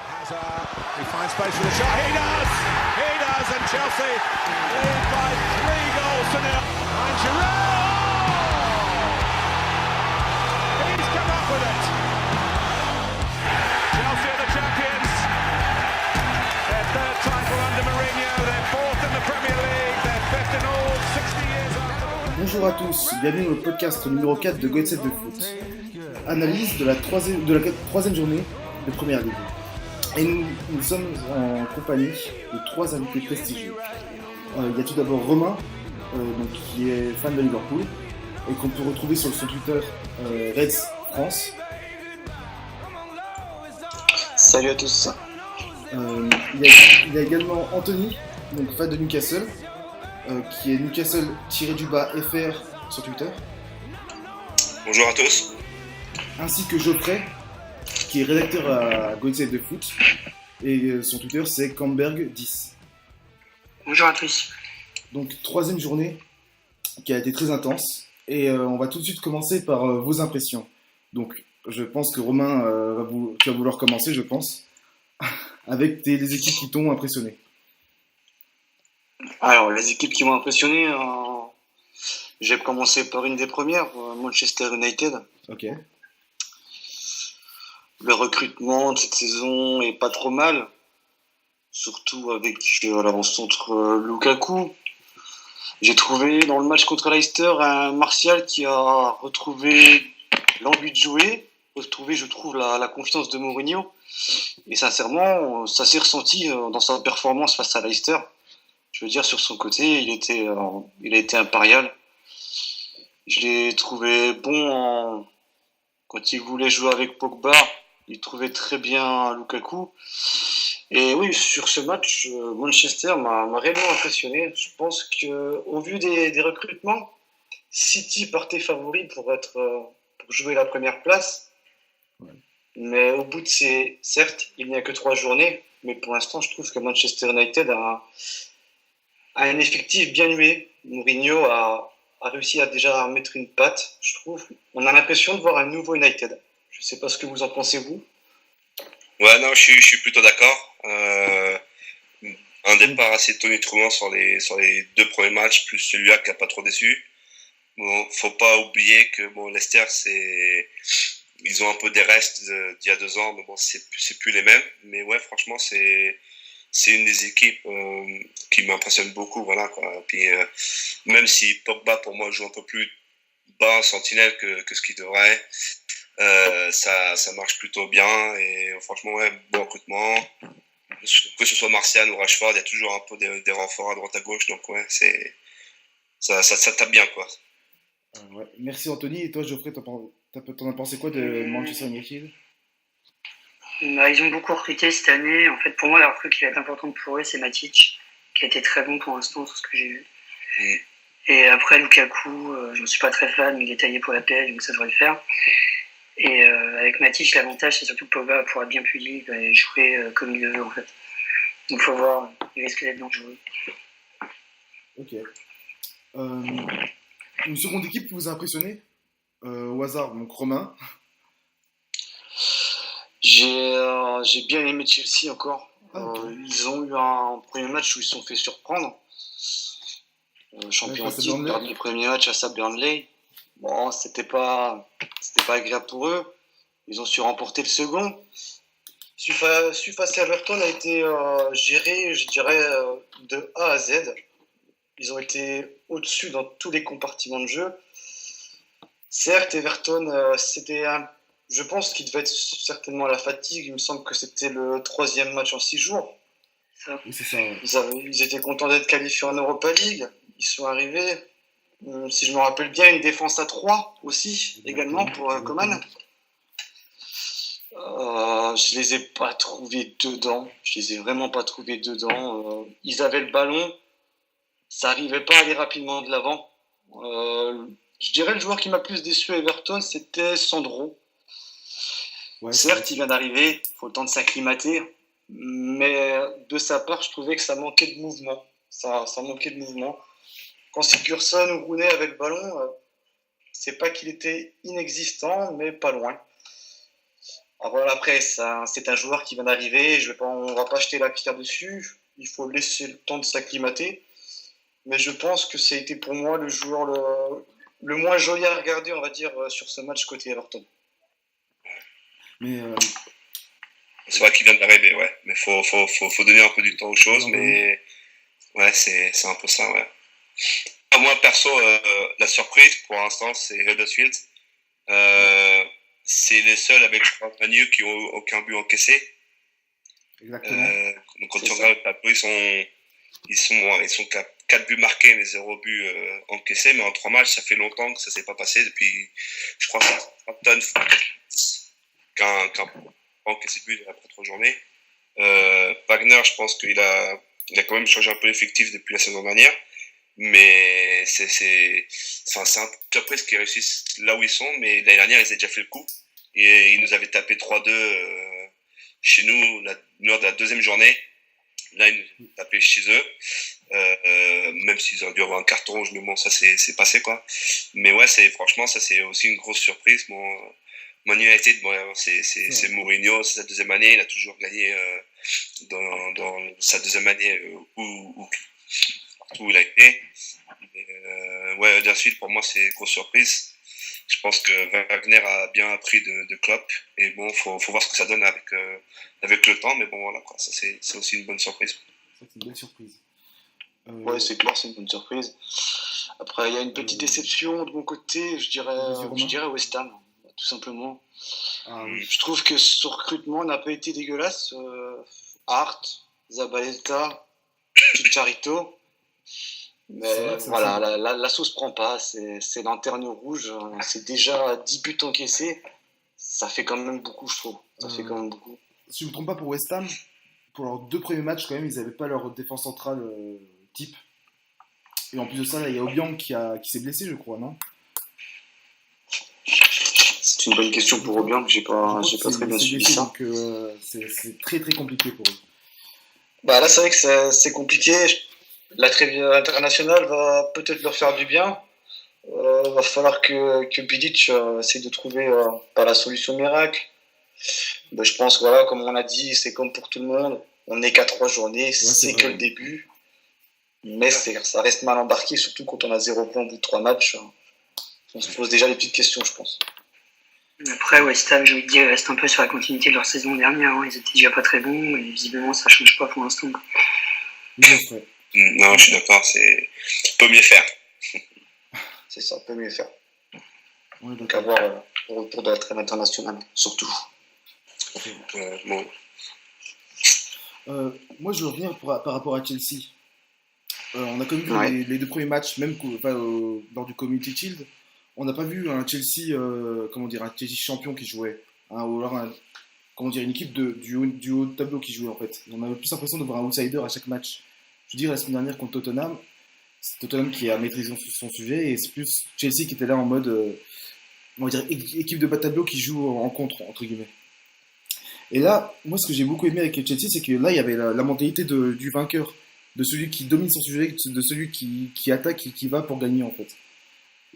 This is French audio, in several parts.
Hazard, he finds space for the shot. He does, and Chelsea lead by 3-0. And Giroud, he's come up with it. Chelsea are the champions. Their third title under Mourinho, their fourth in the Premier League, their fifth in all 60 years after. Bonjour à tous, bienvenue au podcast numéro 4 de Go Set de Foot. Analyse de la troisième journée de Première Ligue. Et nous sommes en compagnie de trois invités prestigieux. Il y a tout d'abord Romain, qui est fan de Liverpool, et qu'on peut retrouver sur son Twitter Reds France. Salut à tous. Il y a également Anthony, donc fan de Newcastle, qui est Newcastle-FR sur Twitter. Bonjour à tous. Ainsi que Geoffrey, qui est rédacteur à Go Set de Foot, et son Twitter c'est Camberg10. Bonjour à tous. Donc troisième journée qui a été très intense, et on va tout de suite commencer par vos impressions. Donc je pense que Romain, tu vas vouloir commencer, je pense, avec les équipes qui t'ont impressionné. Alors les équipes qui m'ont impressionné, j'ai commencé par une des premières, Manchester United. Ok. Le recrutement de cette saison est pas trop mal, surtout avec l'avant-centre Lukaku. J'ai trouvé dans le match contre Leicester un Martial qui a retrouvé l'envie de jouer, retrouvé, je trouve, la confiance de Mourinho. Et sincèrement, ça s'est ressenti dans sa performance face à Leicester. Je veux dire, sur son côté, il a été impérial. Je l'ai trouvé bon quand il voulait jouer avec Pogba. Il trouvait très bien Lukaku. Et oui, sur ce match, Manchester m'a réellement impressionné. Je pense qu'au vu des recrutements, City partait favori pour jouer la première place. Ouais. Mais au bout de certes, il n'y a que 3 journées, mais pour l'instant, je trouve que Manchester United a un effectif bien hué. Mourinho a réussi à déjà mettre une patte, je trouve. On a l'impression de voir un nouveau United. Je ne sais pas ce que vous en pensez, vous. Ouais, non, je suis plutôt d'accord. Un départ assez tonitruant sur les 2 premiers matchs, plus celui-là qui n'a pas trop déçu. Bon, faut pas oublier que Leicester, ils ont un peu des restes d'il y a 2 ans, mais bon, c'est plus les mêmes. Mais ouais, franchement, c'est une des équipes qui m'impressionne beaucoup, voilà, quoi. Puis même si Pogba pour moi joue un peu plus bas en sentinelle que ce qu'il devrait, ça marche plutôt bien. Et franchement, ouais, bon recrutement. Que ce soit Martial ou Rashford, il y a toujours un peu des renforts à droite à gauche, donc ouais, ça tape bien, quoi. Ouais. Merci Anthony. Et toi, Geoffrey, t'en as pensé quoi de Manchester United? Ils ont beaucoup recruté cette année. En fait, pour moi, la recrue qui va être importante pour eux, c'est Matic, qui a été très bon pour l'instant, sur ce que j'ai vu. Et après, Lukaku, je ne suis pas très fan, mais il est taillé pour la PL, donc ça devrait le faire. Et avec Matic, l'avantage, c'est surtout que Pogba pourra être bien plus libre et jouer comme il le veut, en fait. Donc, il faut voir, il risque d'être dangereux. Ok. Une seconde équipe qui vous a impressionné au hasard, donc Romain. J'ai bien aimé Chelsea encore. Okay. Ils ont eu un premier match où ils se sont fait surprendre. Champion titre, perdu le premier match à Burnley. Bon, c'était pas agréable pour eux. Ils ont su remporter le second. Face à Everton a été géré, je dirais, de A à Z. Ils ont été au-dessus dans tous les compartiments de jeu. Certes, Everton, je pense qu'il devait être certainement à la fatigue. Il me semble que c'était le 3e match en 6 jours. Oui, c'est ça. Ouais. Ils étaient contents d'être qualifiés en Europa League. Ils sont arrivés, si je me rappelle bien, une défense à 3 aussi, également pour Coman. Je les ai pas trouvés dedans. Je les ai vraiment pas trouvés dedans. Ils avaient le ballon. Ça n'arrivait pas à aller rapidement de l'avant. Je dirais le joueur qui m'a plus déçu à Everton, c'était Sandro. Ouais, certes, il vient d'arriver, il faut le temps de s'acclimater, mais de sa part, je trouvais que ça manquait de mouvement. Ça manquait de mouvement. Quand Sigurdsson ou Rooney avaient le ballon, c'est pas qu'il était inexistant, mais pas loin. voilà, après, c'est un joueur qui vient d'arriver, on va pas jeter la pierre dessus, il faut laisser le temps de s'acclimater. Mais je pense que ça a été pour moi le joueur le moins joli à regarder, on va dire, sur ce match côté Everton. Mais C'est vrai qu'il vient d'arriver, ouais. Mais faut donner un peu du temps aux choses, mais ouais, c'est un peu ça, ouais. Moi, perso, la surprise pour l'instant, c'est Huddersfield. C'est les seuls avec Manu qui n'ont aucun but encaissé. exactement. Donc quand tu regardes le tableau, ils sont 4 buts marqués mais 0 but encaissés. Mais en 3 matchs, ça fait longtemps que ça ne s'est pas passé. Depuis, je crois, Southampton qu'un encaissé de but après 3 journées. Wagner, je pense qu'il a quand même changé un peu l'effectif depuis la saison dernière. Mais c'est un peu surprise qu'ils réussissent là où ils sont, mais l'année dernière ils avaient déjà fait le coup et ils nous avaient tapé 3-2 chez nous lors de la 2e journée. Là ils nous ont tapé chez eux, même s'ils auraient dû avoir un carton rouge, mais bon, ça c'est passé quoi. Mais ouais, franchement ça c'est aussi une grosse surprise. Bon, Man United, bon, c'est Mourinho, c'est sa 2e année, il a toujours gagné dans sa 2e année où il a été. Ouais, Huddersfield, pour moi, c'est une grosse surprise. Je pense que Wagner a bien appris de Klopp. Et bon, faut voir ce que ça donne avec le temps. Mais bon, voilà, quoi. Ça, c'est aussi une bonne surprise. C'est une belle surprise. Ouais, c'est clair, c'est une bonne surprise. Après, il y a une petite déception de mon côté. Je dirais West Ham, tout simplement. Ah, oui. Je trouve que ce recrutement n'a pas été dégueulasse. Hart, Zabaleta, Chicharito. Mais voilà, la sauce prend pas, c'est lanterne rouge, c'est déjà 10 buts encaissés, ça fait quand même beaucoup, je trouve. Fait quand même beaucoup. Si je ne me trompe pas, pour West Ham, pour leurs 2 premiers matchs, quand même, ils n'avaient pas leur défense centrale type. Et en plus de ça, là, il y a Obiang qui s'est blessé, je crois, non? C'est une bonne question pour Obiang, j'ai pas très bien suivi ça. Donc c'est très très compliqué pour eux. Bah là, c'est vrai que c'est compliqué. La trêve internationale va peut-être leur faire du bien. Va falloir que Bilic essaie de trouver pas la solution miracle. Ben, je pense, voilà, comme on a dit, c'est comme pour tout le monde. On n'est qu'à 3 journées, c'est que le début. Mais ça reste mal embarqué, surtout quand on a 0 points au bout de 3 matchs. On se pose déjà des petites questions, je pense. Après, West Ham, j'ai envie de dire, ils restent un peu sur la continuité de leur saison dernière. Hein. Ils étaient déjà pas très bons et visiblement, ça change pas pour l'instant. Non, je suis d'accord, peut mieux faire. C'est ça, peut mieux faire. Donc avoir au retour de la trêve internationale, surtout. Bon. Moi, je veux revenir par rapport à Chelsea. On a connu les 2 premiers matchs, même lors du Community Shield. On n'a pas vu un Chelsea, un Chelsea champion qui jouait, hein, ou alors une équipe du haut de tableau qui jouait en fait. On avait plus l'impression de voir un outsider à chaque match. Je veux dire, la semaine dernière contre Tottenham, c'est Tottenham qui a maîtrisé son sujet et c'est plus Chelsea qui était là en mode, équipe de bas de tableau qui joue en contre, entre guillemets. Et là, moi, ce que j'ai beaucoup aimé avec Chelsea, c'est que là, il y avait la mentalité du vainqueur, de celui qui domine son sujet, de celui qui attaque et qui va pour gagner en fait.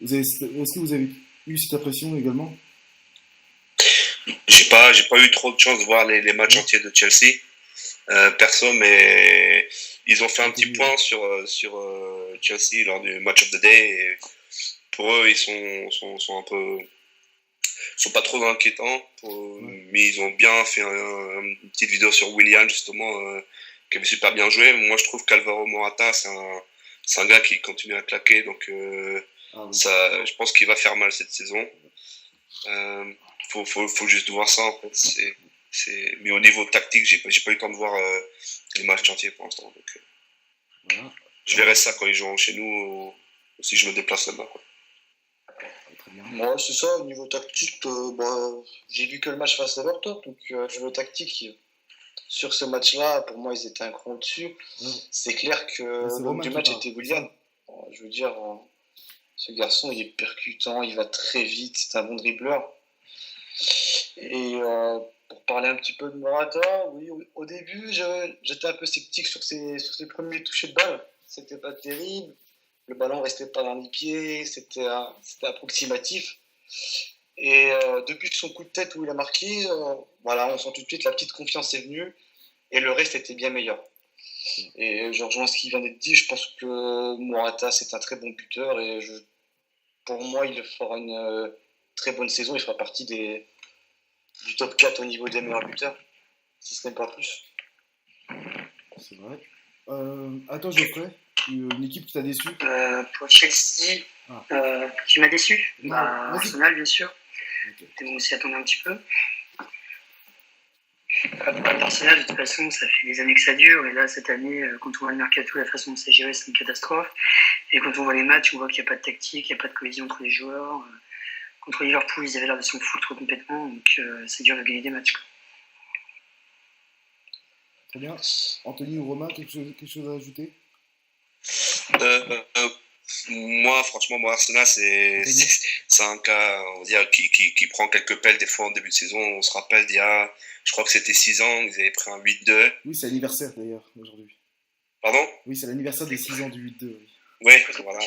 Est-ce que vous avez eu cette impression également? J'ai pas eu trop de chance de voir les matchs entiers de Chelsea, perso, mais ils ont fait un petit point sur Chelsea lors du Match of the Day. Et pour eux, ils sont un peu, sont pas trop inquiétants, mais ils ont bien fait une petite vidéo sur Willian justement, qui avait super bien joué. Moi, je trouve qu'Alvaro Morata, c'est un gars qui continue à claquer, donc je pense qu'il va faire mal cette saison. Faut juste voir ça en fait. Mais au niveau tactique, j'ai pas eu le temps de voir les matchs entiers pour l'instant. Donc, je verrai ça quand ils joueront chez nous ou si je me déplace là-bas. Ouais, c'est ça, au niveau tactique, j'ai vu que le match face à Everton, donc au niveau tactique, sur ce match-là, pour moi, ils étaient un cran au-dessus. C'est clair que l'homme du match était Willian. Je veux dire, ce garçon, il est percutant, il va très vite, c'est un bon dribbleur. Et pour parler un petit peu de Morata, oui, au début, j'étais un peu sceptique sur ses premiers touchés de balle. C'était pas terrible. Le ballon restait pas dans les pieds, c'était approximatif. Et depuis son coup de tête où il a marqué, voilà, on sent tout de suite la petite confiance est venue et le reste était bien meilleur. Et je rejoins ce qui vient d'être dit, je pense que Morata c'est un très bon buteur et pour moi il fera une très bonne saison, il fera partie du top 4 au niveau des meilleurs buteurs, si ce n'est pas plus. C'est vrai. Attends, Geoffrey, une équipe qui t'a déçu? Pour Chelsea, qui m'a déçu, Arsenal bien sûr. Okay. Et on s'y attendait un petit peu. Arsenal, de toute façon, ça fait des années que ça dure. Et là, cette année, quand on voit le mercato, la façon dont c'est géré, c'est une catastrophe. Et quand on voit les matchs, on voit qu'il n'y a pas de tactique, il n'y a pas de cohésion entre les joueurs. Contre Liverpool, ils avaient l'air de s'en foutre complètement. Donc, c'est dur de gagner des matchs, quoi. Très bien. Anthony ou Romain, quelque chose à ajouter? Moi, franchement, Arsenal, c'est un cas, on va dire, qui prend quelques pelles des fois en début de saison. On se rappelle d'il y a, je crois que c'était 6 ans, ils avaient pris un 8-2. Oui, c'est l'anniversaire d'ailleurs, aujourd'hui. Pardon? Oui, c'est l'anniversaire des 6 ans du 8-2. Oui, voilà.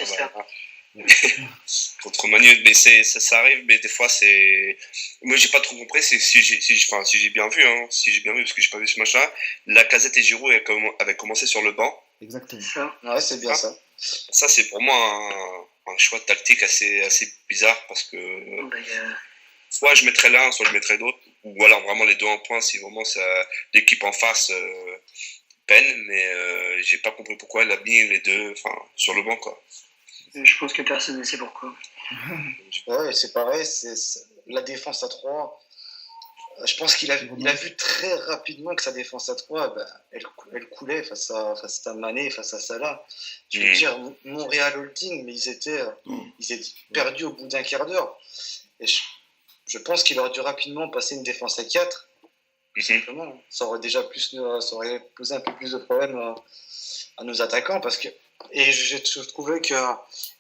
Contre Manu, mais ça arrive, mais des fois c'est. Moi, j'ai pas trop compris. Si j'ai bien vu, parce que j'ai pas vu ce match-là. Lacazette et Giroud avaient commencé sur le banc. Exactement. Ouais, c'est bien ça. Ça, c'est pour moi un choix de tactique assez bizarre parce que soit je mettrais l'un, soit je mettrais l'autre, ou alors vraiment les deux en point si vraiment l'équipe en face peine, mais j'ai pas compris pourquoi elle a mis les deux sur le banc, quoi. Je pense que personne ne sait pourquoi. Ouais, c'est pareil, c'est la défense à 3. Je pense qu'il a vu très rapidement que sa défense à 3, elle coulait face à Mané, face à Salah. Je veux dire, Montréal Holding, mais ils étaient perdus au bout d'un quart d'heure. Et je pense qu'il aurait dû rapidement passer une défense à 4. Tout simplement. Ça aurait posé un peu plus de problèmes à nos attaquants. Et je trouvais que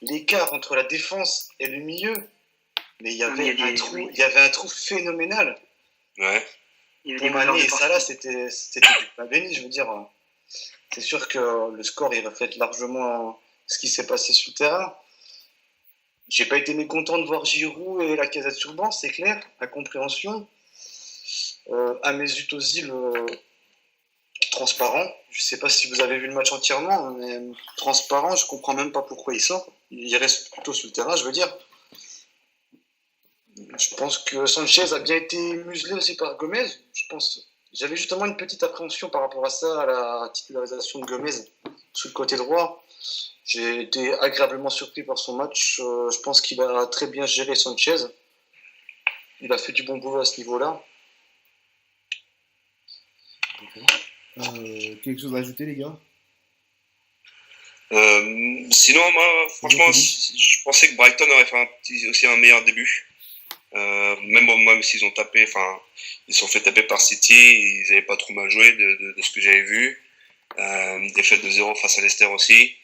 l'écart entre la défense et le milieu, mais il y avait un trou phénoménal. Ouais. Pour Mané et Salah, c'était du pain béni, je veux dire. C'est sûr que le score, il reflète largement ce qui s'est passé sur le terrain. J'ai pas été mécontent de voir Giroud et Lacazette sur le banc, c'est clair, incompréhension. Mesut Ozil transparent. Je sais pas si vous avez vu le match entièrement, mais transparent, je comprends même pas pourquoi il sort. Il reste plutôt sur le terrain, je veux dire. Je pense que Sanchez a bien été muselé aussi par Gomez. J'avais justement une petite appréhension par rapport à ça, à la titularisation de Gomez sur le côté droit. J'ai été agréablement surpris par son match. Je pense qu'il a très bien géré Sanchez. Il a fait du bon boulot à ce niveau-là. Quelque chose à ajouter, les gars? Sinon, moi, franchement, je pensais que Brighton aurait fait aussi un meilleur début. Même s'ils ont tapé, ils se sont fait taper par City, ils n'avaient pas trop mal joué de ce que j'avais vu. Défaite de 0 face à Leicester aussi.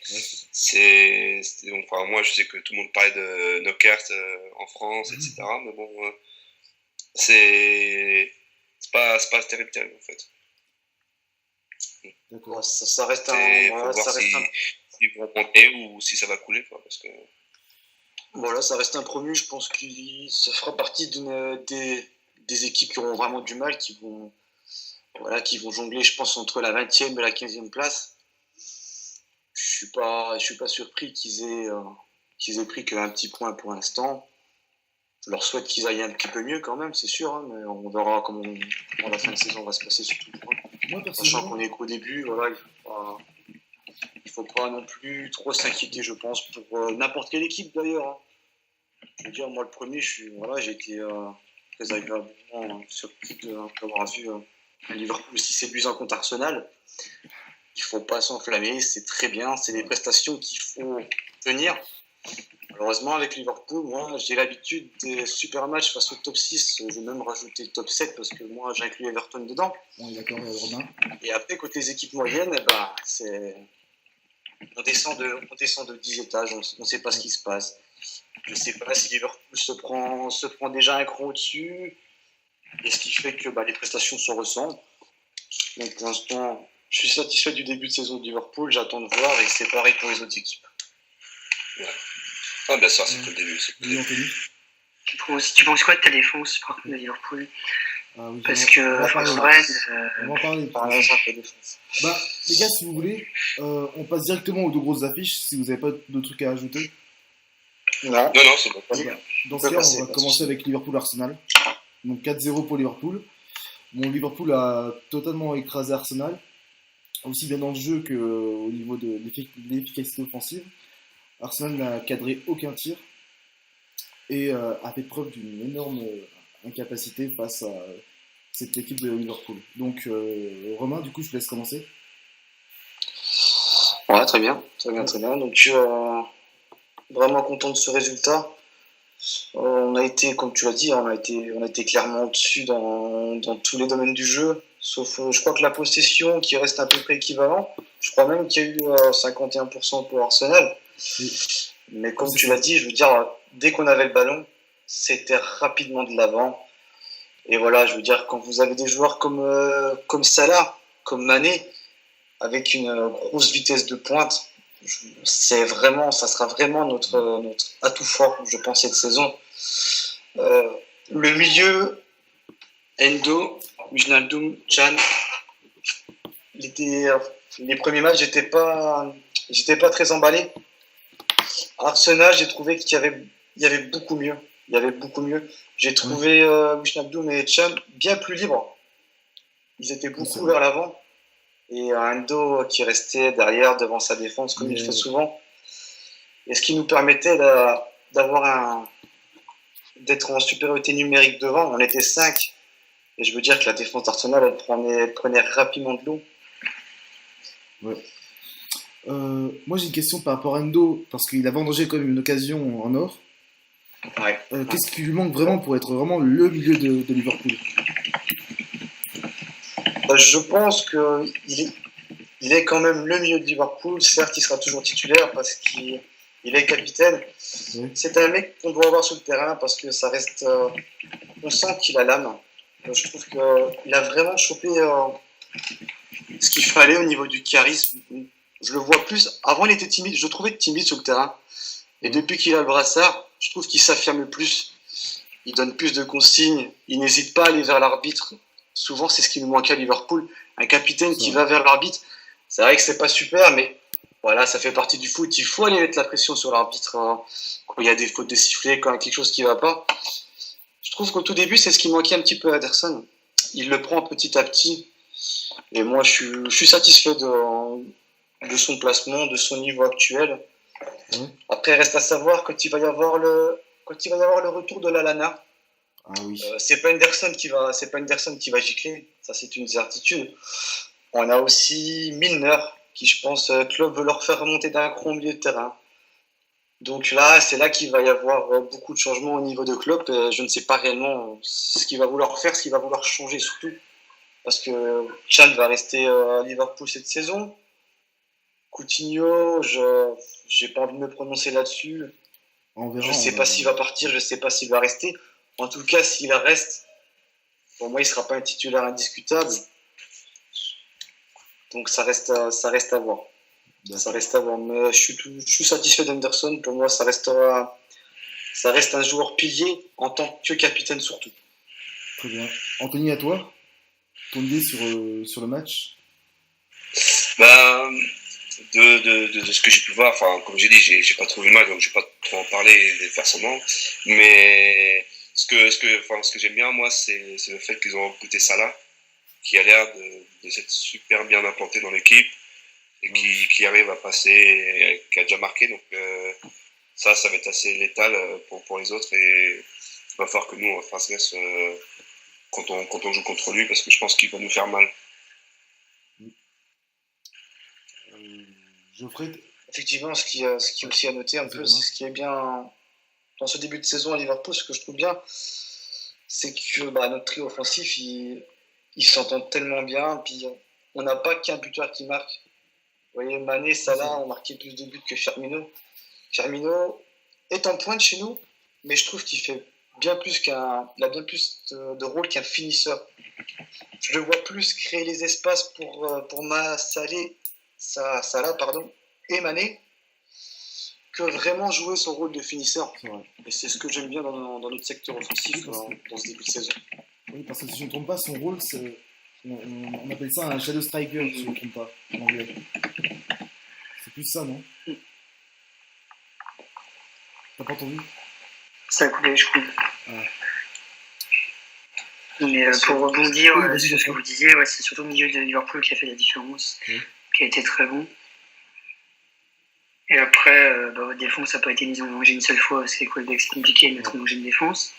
Ouais. Moi, je sais que tout le monde parlait de Knockaert en France, etc. Mais bon, c'est pas terrible en fait. D'accord. Ça reste il faut voir s'ils vont monter ou si ça va couler, quoi, parce que. Voilà, ça reste un promu. Je pense qu'il fera partie des équipes qui auront vraiment du mal, qui vont jongler, je pense, entre la 20e et la 15e place. Je suis pas surpris qu'ils aient pris qu'un petit point pour l'instant. Je leur souhaite qu'ils aillent un petit peu mieux quand même, c'est sûr, hein, mais on verra comment la fin de saison va se passer sur tout le point. Sachant qu'on est qu'au début, voilà, il faut pas non plus trop s'inquiéter, je pense, pour n'importe quelle équipe d'ailleurs. Hein. Je veux dire, moi le premier, j'ai été très agréablement surpris d'avoir vu un Liverpool 6-buts contre Arsenal. Il faut pas s'enflammer, c'est très bien, c'est des prestations qu'il faut tenir. Malheureusement, avec Liverpool, moi, j'ai l'habitude des super matchs face au top 6. Je vais même rajouter le top 7 parce que moi, j'inclus Everton dedans. On est d'accord, Romain. Et après, côté les équipes moyennes, on descend de 10 étages, on ne sait pas ce qui se passe. Je ne sais pas si Liverpool se prend déjà un cran au-dessus, et ce qui fait que les prestations se ressemblent. Donc pour l'instant, je suis satisfait du début de saison de Liverpool, j'attends de voir, et c'est pareil pour les autres équipes. Ouais. Ah ben ça, c'est que le début. Tu penses quoi de ta défense, par contre, de Liverpool? Ah oui, Parce que on va parler. Warren, On va en parler. Par exemple, la défense. Bah, les gars, si vous voulez, on passe directement aux deux grosses affiches si vous n'avez pas d'autres trucs à ajouter. Non. Non, c'est bon. Vas-y. Bah, dans ce cas, on va commencer avec Liverpool-Arsenal. Donc 4-0 pour Liverpool. Bon, Liverpool a totalement écrasé Arsenal, aussi bien dans le jeu qu'au niveau de l'efficacité offensive. Arsenal n'a cadré aucun tir et a fait preuve d'une énorme incapacité face à cette équipe de Liverpool. Donc, Romain, du coup, je te laisse commencer. Ouais, très bien. Donc, vraiment content de ce résultat. On a été, comme tu l'as dit, on a été clairement au-dessus dans tous les domaines du jeu, sauf je crois que la possession qui reste à peu près équivalent. Je crois même qu'il y a eu 51% pour Arsenal. Oui. Mais comme tu l'as dit, je veux dire, dès qu'on avait le ballon, c'était rapidement de l'avant. Et voilà, je veux dire, quand vous avez des joueurs comme Salah, comme Mané, avec une grosse vitesse de pointe, ça sera vraiment notre atout fort, je pense, cette saison. Le milieu, Endo, Wijnaldum, Can, les premiers matchs, j'étais pas très emballé. Arsenal, j'ai trouvé qu'il y avait beaucoup mieux. J'ai trouvé Wijnaldum et Can bien plus libres. Ils étaient beaucoup vers l'avant. Et Endo qui restait derrière devant sa défense comme il fait souvent. Et ce qui nous permettait d'être en supériorité numérique devant. On était 5. Et je veux dire que la défense d'Arsenal, elle prenait rapidement de l'eau. Ouais. Moi j'ai une question par rapport à Endo, parce qu'il a vendangé quand même une occasion en or. Ouais. Qu'est-ce qui lui manque vraiment pour être vraiment le milieu de Liverpool? Je pense qu'il est quand même le milieu de Liverpool. Certes, il sera toujours titulaire parce qu'il est capitaine. Oui. C'est un mec qu'on doit avoir sur le terrain parce que ça reste. On sent qu'il a l'âme. Je trouve qu'il a vraiment chopé ce qu'il fallait au niveau du charisme. Je le vois plus. Avant, il était timide. Je le trouvais timide sur le terrain. Et depuis qu'il a le brassard, je trouve qu'il s'affirme plus. Il donne plus de consignes. Il n'hésite pas à aller vers l'arbitre. Souvent, c'est ce qui nous manquait à Liverpool. Un capitaine qui va vers l'arbitre. C'est vrai que c'est pas super, mais voilà, ça fait partie du foot. Il faut aller mettre la pression sur l'arbitre quand il y a des fautes de sifflet, quand il y a quelque chose qui va pas. Je trouve qu'au tout début, c'est ce qui manquait un petit peu à Ederson. Il le prend petit à petit. Et moi, je suis satisfait de son placement, de son niveau actuel. Après, il reste à savoir quand il va y avoir le retour de Lallana. Ah oui. C'est pas Henderson qui va gicler, ça c'est une certitude. On a aussi Milner qui, je pense, Klopp veut leur faire remonter d'un cran au milieu de terrain. Donc là, c'est là qu'il va y avoir beaucoup de changements au niveau de Klopp. Je ne sais pas réellement ce qu'il va vouloir faire, ce qu'il va vouloir changer surtout. Parce que Can va rester à Liverpool cette saison. Coutinho, j'ai pas envie de me prononcer là-dessus. Je sais pas s'il va partir, je sais pas s'il va rester. En tout cas, s'il reste, pour moi, il sera pas un titulaire indiscutable. Donc ça reste à voir. D'accord. Ça reste à voir. Mais je suis satisfait d'Henderson. Pour moi, ça reste un joueur pilier en tant que capitaine surtout. Très bien. Anthony, à toi, ton idée sur le match? De ce que j'ai pu voir, enfin, comme j'ai dit, j'ai pas trouvé mal, donc je vais pas trop en parler forcément. Mais ce que j'aime bien, moi, c'est le fait qu'ils ont recruté Salah, qui a l'air de s'être super bien implanté dans l'équipe et qui arrive à passer, qui a déjà marqué. Donc ça va être assez létal pour les autres, et il va falloir que nous, on fasse gaffe quand on joue contre lui, parce que je pense qu'il va nous faire mal. Geoffrey? Effectivement, ce qui est aussi à noter un peu, c'est ce qui est bien dans ce début de saison à Liverpool, ce que je trouve bien, c'est que notre trio offensif, ils s'entendent tellement bien, puis on n'a pas qu'un buteur qui marque. Vous voyez, Mané, Salah ont marqué plus de buts que Firmino. Firmino est en pointe chez nous, mais je trouve qu'il fait bien plus il a bien plus de rôle qu'un finisseur. Je le vois plus créer les espaces pour Salah et Mané que vraiment jouer son rôle de finisseur. C'est vrai. Et c'est ce que j'aime bien dans notre secteur offensif dans ce début de saison. Oui, parce que si je ne me trompe pas, son rôle, on appelle ça un shadow striker, si je ne me trompe pas, en anglais. C'est plus ça, non? T'as pas entendu? Ça a coupé, je crois. Ah. Mais pour rebondir Oui, sur ce que vous disiez, c'est surtout le milieu de Liverpool qui a fait la différence, qui a été très bon. Et après, votre défense n'a pas été mise en danger une seule fois, parce que c'est compliqué de mettre en danger une défense.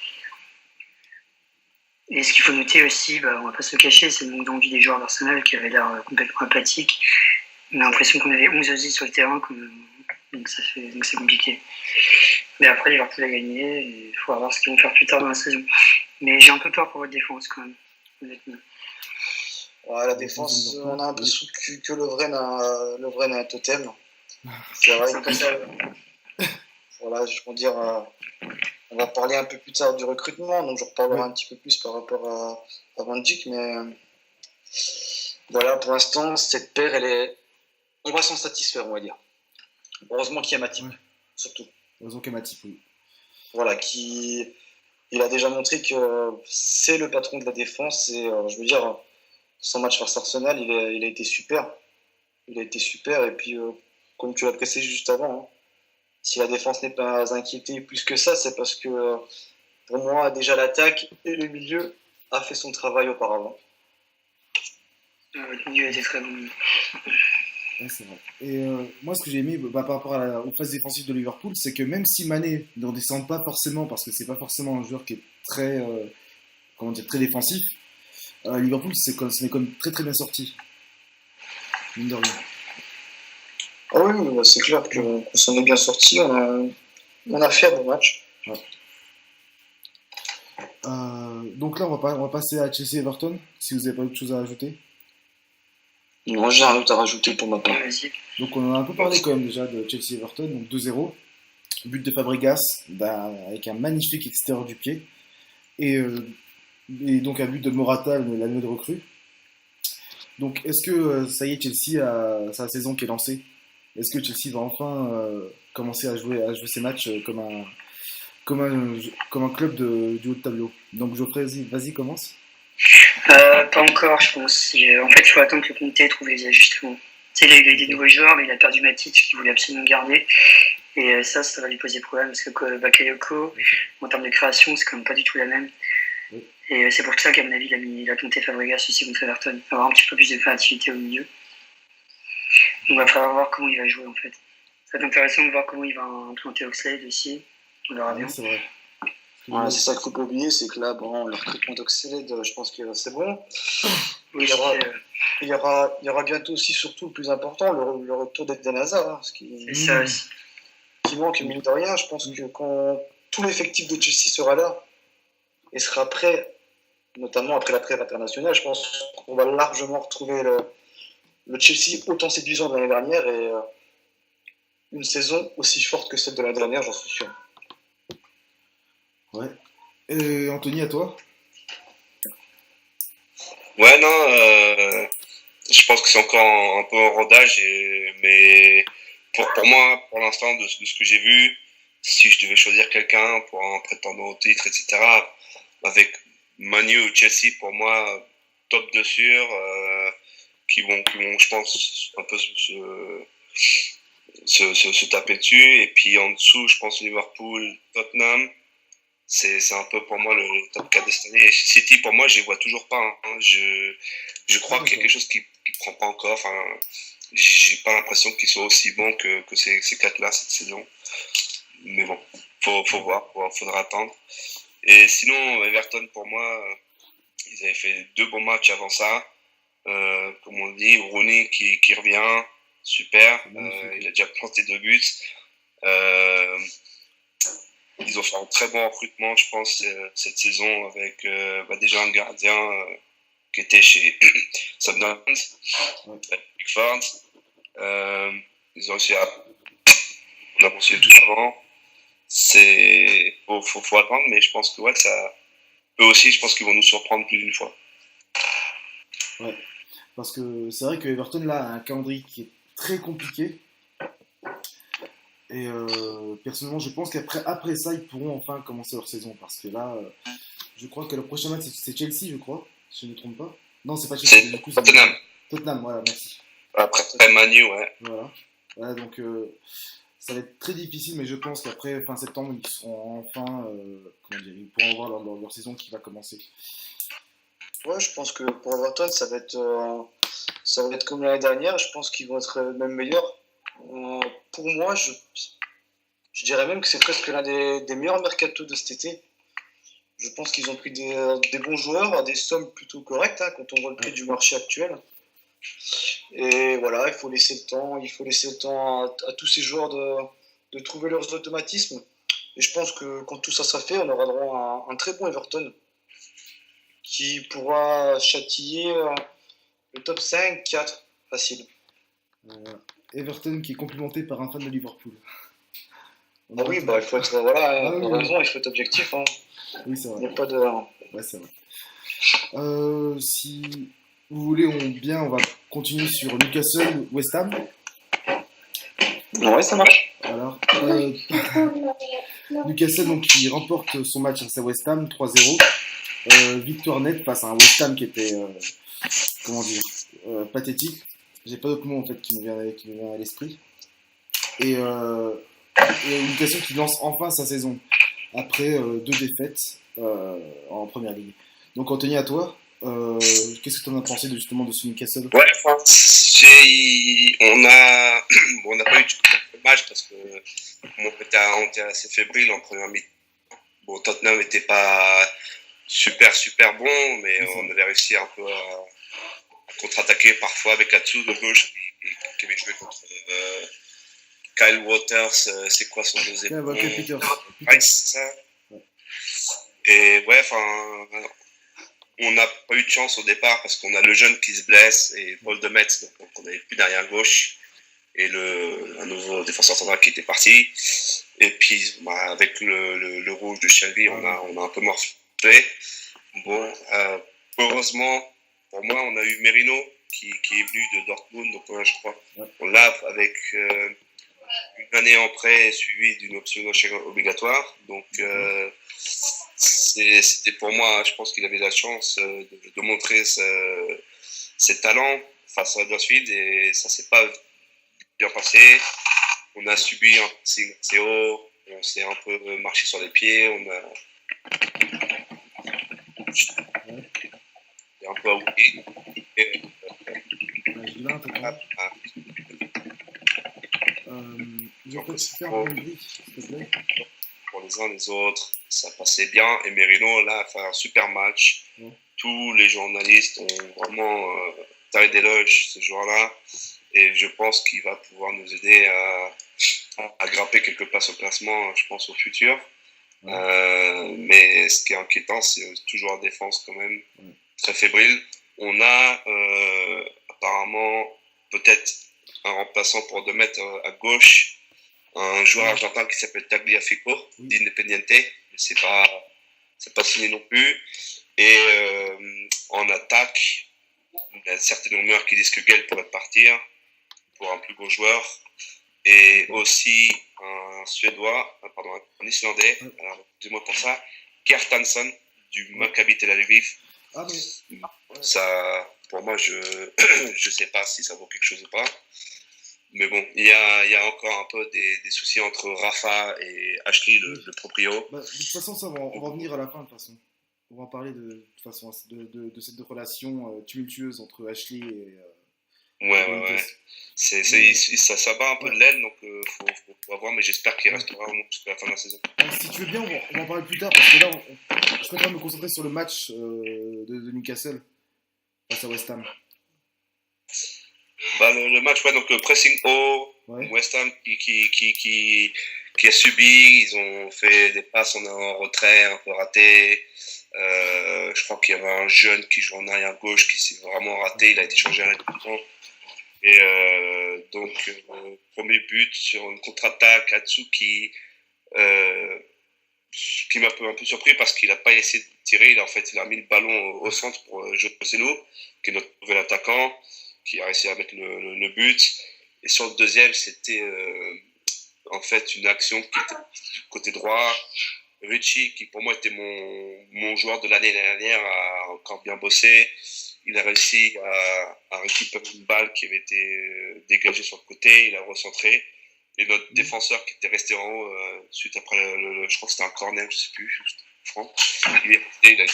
Et ce qu'il faut noter aussi, on va pas se le cacher, c'est le manque d'envie des joueurs d'Arsenal qui avaient l'air complètement apathiques. On a l'impression qu'on avait 11 Ozzy sur le terrain, donc c'est compliqué. Mais après, Liverpool a gagné, et il faut voir ce qu'ils vont faire plus tard dans la saison. Mais j'ai un peu peur pour votre défense quand même, honnêtement. Ouais, la défense, on a l'impression que Lovren a un totem. C'est vrai que ça. Voilà, je veux dire, on va parler un peu plus tard du recrutement, donc je reparlerai un petit peu plus par rapport à Van Dijk, mais voilà, pour l'instant, cette paire, on va s'en satisfaire, on va dire. Heureusement qu'il y a Matip, surtout. Heureusement qu'il y a Matip, oui. Voilà, il a déjà montré que c'est le patron de la défense, et je veux dire, son match face à Arsenal, il a été super. Il a été super, et puis, comme tu l'as précisé juste avant, si la défense n'est pas inquiétée plus que ça, c'est parce que, pour moi, déjà l'attaque et le milieu a fait son travail auparavant. Le milieu était très bon. Ouais, c'est vrai. Et moi, ce que j'ai aimé par rapport aux phases défensives de Liverpool, c'est que même si Mané ne redescend pas forcément, parce que c'est pas forcément un joueur qui est très, très défensif, Liverpool, c'est quand même très très bien sorti. Mine de rien. Ah oui, c'est clair qu'on s'en est bien sorti. On a fait un bon match. Ouais. Donc là, on va passer à Chelsea-Everton, si vous n'avez pas autre chose à ajouter. Non, j'ai rien d'autre à rajouter pour ma part. Donc on en a un peu parlé quand même déjà de Chelsea-Everton, donc 2-0. But de Fabregas, avec un magnifique extérieur du pied. Et donc un but de Morata, la nouvelle recrue. Donc est-ce que ça y est, Chelsea a sa saison qui est lancée? Est-ce que Chelsea va enfin commencer à jouer ses matchs comme un club du haut de tableau? Donc Geoffrey, vas-y, commence. Pas encore, je pense. En fait, il faut attendre que Conte trouve les ajustements. Tu sais, il a eu des nouveaux joueurs, mais il a perdu Matic, qu'il voulait absolument garder. Et ça va lui poser problème, parce que Bakayoko, en termes de création, c'est quand même pas du tout la même. Et c'est pour ça qu'à mon avis, il a compté Fabregas aussi contre Everton. Avoir un petit peu plus de créativité au milieu. Donc, il va falloir voir comment il va jouer, en fait. Ça va être intéressant de voir comment il va implanter Oxlade aussi. On verra bien. C'est vrai. Ouais, c'est ça qu'il ne faut pas oublier, c'est que là, le recrutement d'Oxlade, je pense que c'est bon. Oui, il y aura bientôt aussi, surtout le plus important, le retour d'Eden Hazard. C'est ça aussi. Qui manque, mine de rien. Je pense que quand tout l'effectif de Chelsea sera là et sera prêt, notamment après la trêve internationale, je pense qu'on va largement retrouver le Chelsea autant séduisant de l'année dernière et une saison aussi forte que celle de l'année dernière, j'en suis sûr. Ouais. Et Anthony, à toi? Ouais, non, je pense que c'est encore un peu en rodage, mais pour moi, pour l'instant, de ce que j'ai vu, si je devais choisir quelqu'un pour un prétendant au titre, etc., avec Manu ou Chelsea, pour moi, top de sûr, qui vont, je pense, un peu se taper dessus. Et puis en dessous, je pense Liverpool, Tottenham. C'est un peu pour moi le top 4 de cette année. Et City, pour moi, je les vois toujours pas. Hein. Je crois qu'il y a quelque chose qui prend pas encore. Enfin, j'ai pas l'impression qu'ils soient aussi bons que ces 4-là cette saison. Mais bon, faut voir, faudra attendre. Et sinon, Everton, pour moi, ils avaient fait 2 bons matchs avant ça. Comme on dit, Rooney qui revient, super. Il a déjà planté 2 buts. Ils ont fait un très bon recrutement, je pense, cette saison, avec déjà un gardien qui était chez Sunderland, Pickford. Ils ont aussi on a pensé tout avant. Faut attendre, mais je pense que eux aussi, je pense qu'ils vont nous surprendre plus d'une fois. Ouais, parce que c'est vrai que Everton là a un calendrier qui est très compliqué. Et personnellement, je pense qu'après ça, ils pourront enfin commencer leur saison. Parce que là, je crois que le prochain match, c'est Chelsea, je crois. Si je ne me trompe pas. Non, c'est pas Chelsea. Du coup, c'est Tottenham. Tottenham, voilà, merci. Après Manu, ouais. Voilà, donc ça va être très difficile, mais je pense qu'après fin septembre, ils seront enfin, comment dire, ils pourront avoir leur saison qui va commencer. Ouais, je pense que pour Everton, ça va être comme l'année dernière. Je pense qu'ils vont être même meilleurs. Pour moi, je dirais même que c'est presque l'un des meilleurs mercatos de cet été. Je pense qu'ils ont pris des bons joueurs à des sommes plutôt correctes, hein, quand on voit le prix du marché actuel. Et voilà, il faut laisser le temps à tous ces joueurs de trouver leurs automatismes. Et je pense que quand tout ça sera fait, on aura droit à un très bon Everton qui pourra châtiller le top 5, 4, facile. Everton qui est complimenté par un fan de Liverpool. Ah oui, il faut être, raison, il faut être objectif. Hein. Oui, c'est vrai. Il n'y a pas de... Ouais, c'est vrai. Si vous voulez, on va continuer sur Newcastle, West Ham. Ouais, ça marche. Alors, Newcastle donc, qui remporte son match face à West Ham 3-0. Victoire nette face à un West Ham qui était pathétique. J'ai pas d'autre mot en fait qui me vient à l'esprit. Et Newcastle qui lance enfin sa saison après 2 défaites en première ligue. Donc Anthony, à toi, qu'est-ce que tu en as pensé justement de ce Newcastle? Ouais, enfin, on n'a pas eu de match parce que on était assez fébrile en première mi-temps. Bon, Tottenham n'était pas super bon, mais on avait réussi un peu à contre-attaquer parfois avec Atsu de gauche qui avait joué contre Kyle Waters, c'est quoi son deuxième nom? Peters. C'est ça. Ouais. Et ouais, enfin, on n'a pas eu de chance au départ parce qu'on a le jeune qui se blesse et Paul de Metz, donc on n'avait plus derrière gauche et un nouveau défenseur central qui était parti. Et puis avec le rouge de Shelby, on a un peu morflé. Bon, heureusement pour moi, on a eu Merino qui est venu de Dortmund, donc je crois on l'a avec une année en prêt suivie d'une option d'achat obligatoire. Donc c'était pour moi, je pense qu'il avait la chance de montrer ses talents face à Huddersfield et ça s'est pas bien passé. On a subi un pressing assez haut, on s'est un peu marché sur les pieds, on a un peu oublié. Pour les uns les autres, ça passait bien et Merino là a fait un super match. Tous les journalistes ont vraiment taillé d'éloge ce joueur-là et je pense qu'il va pouvoir nous aider à grimper quelques places au classement, je pense au futur. Mais ce qui est inquiétant, c'est toujours la défense quand même très fébrile. On a apparemment peut-être un remplaçant pour 2 mètres à gauche, un joueur argentin qui s'appelle Tagliafico d'Independiente, mais c'est pas signé non plus. Et en attaque, il y a certaines rumeurs qui disent que Gale pourrait partir pour un plus gros joueur. Et aussi un Islandais, alors dis-moi pour ça, Kjartansson du Maccabi Tel Aviv. Ça, pour moi, je sais pas si ça vaut quelque chose ou pas. Mais bon, il y a encore un peu des soucis entre Rafa et Ashley, le proprio. De toute façon, ça, on va venir à la fin, de toute façon. On va en parler de toute façon de cette relation tumultueuse entre Ashley et... Ouais. Ça bat un peu de l'aile, donc faut voir, mais j'espère qu'il restera au moins jusqu'à la fin de la saison. Si tu veux bien, on va en parler plus tard, parce que là, je préfère me concentrer sur le match de Newcastle face à West Ham. Le match, donc le pressing haut, West Ham qui a subi, ils ont fait des passes en retrait, un peu raté. Je crois qu'il y avait un jeune qui joue en arrière gauche qui s'est vraiment raté, il a été changé à l'instant. Et donc, premier but sur une contre-attaque, Atsu qui m'a un peu surpris parce qu'il n'a pas essayé de tirer, il a mis le ballon au centre pour Joselu, qui est notre nouvel attaquant, qui a réussi à mettre le but. Et sur le deuxième, c'était en fait une action qui était du côté droit. Richie, qui pour moi était mon joueur de l'année dernière, a encore bien bossé. Il a réussi à récupérer une balle qui avait été dégagée sur le côté, il a recentré. Et notre défenseur qui était resté en haut suite après je crois que c'était un corner, je sais plus, Franck. Il est resté, il a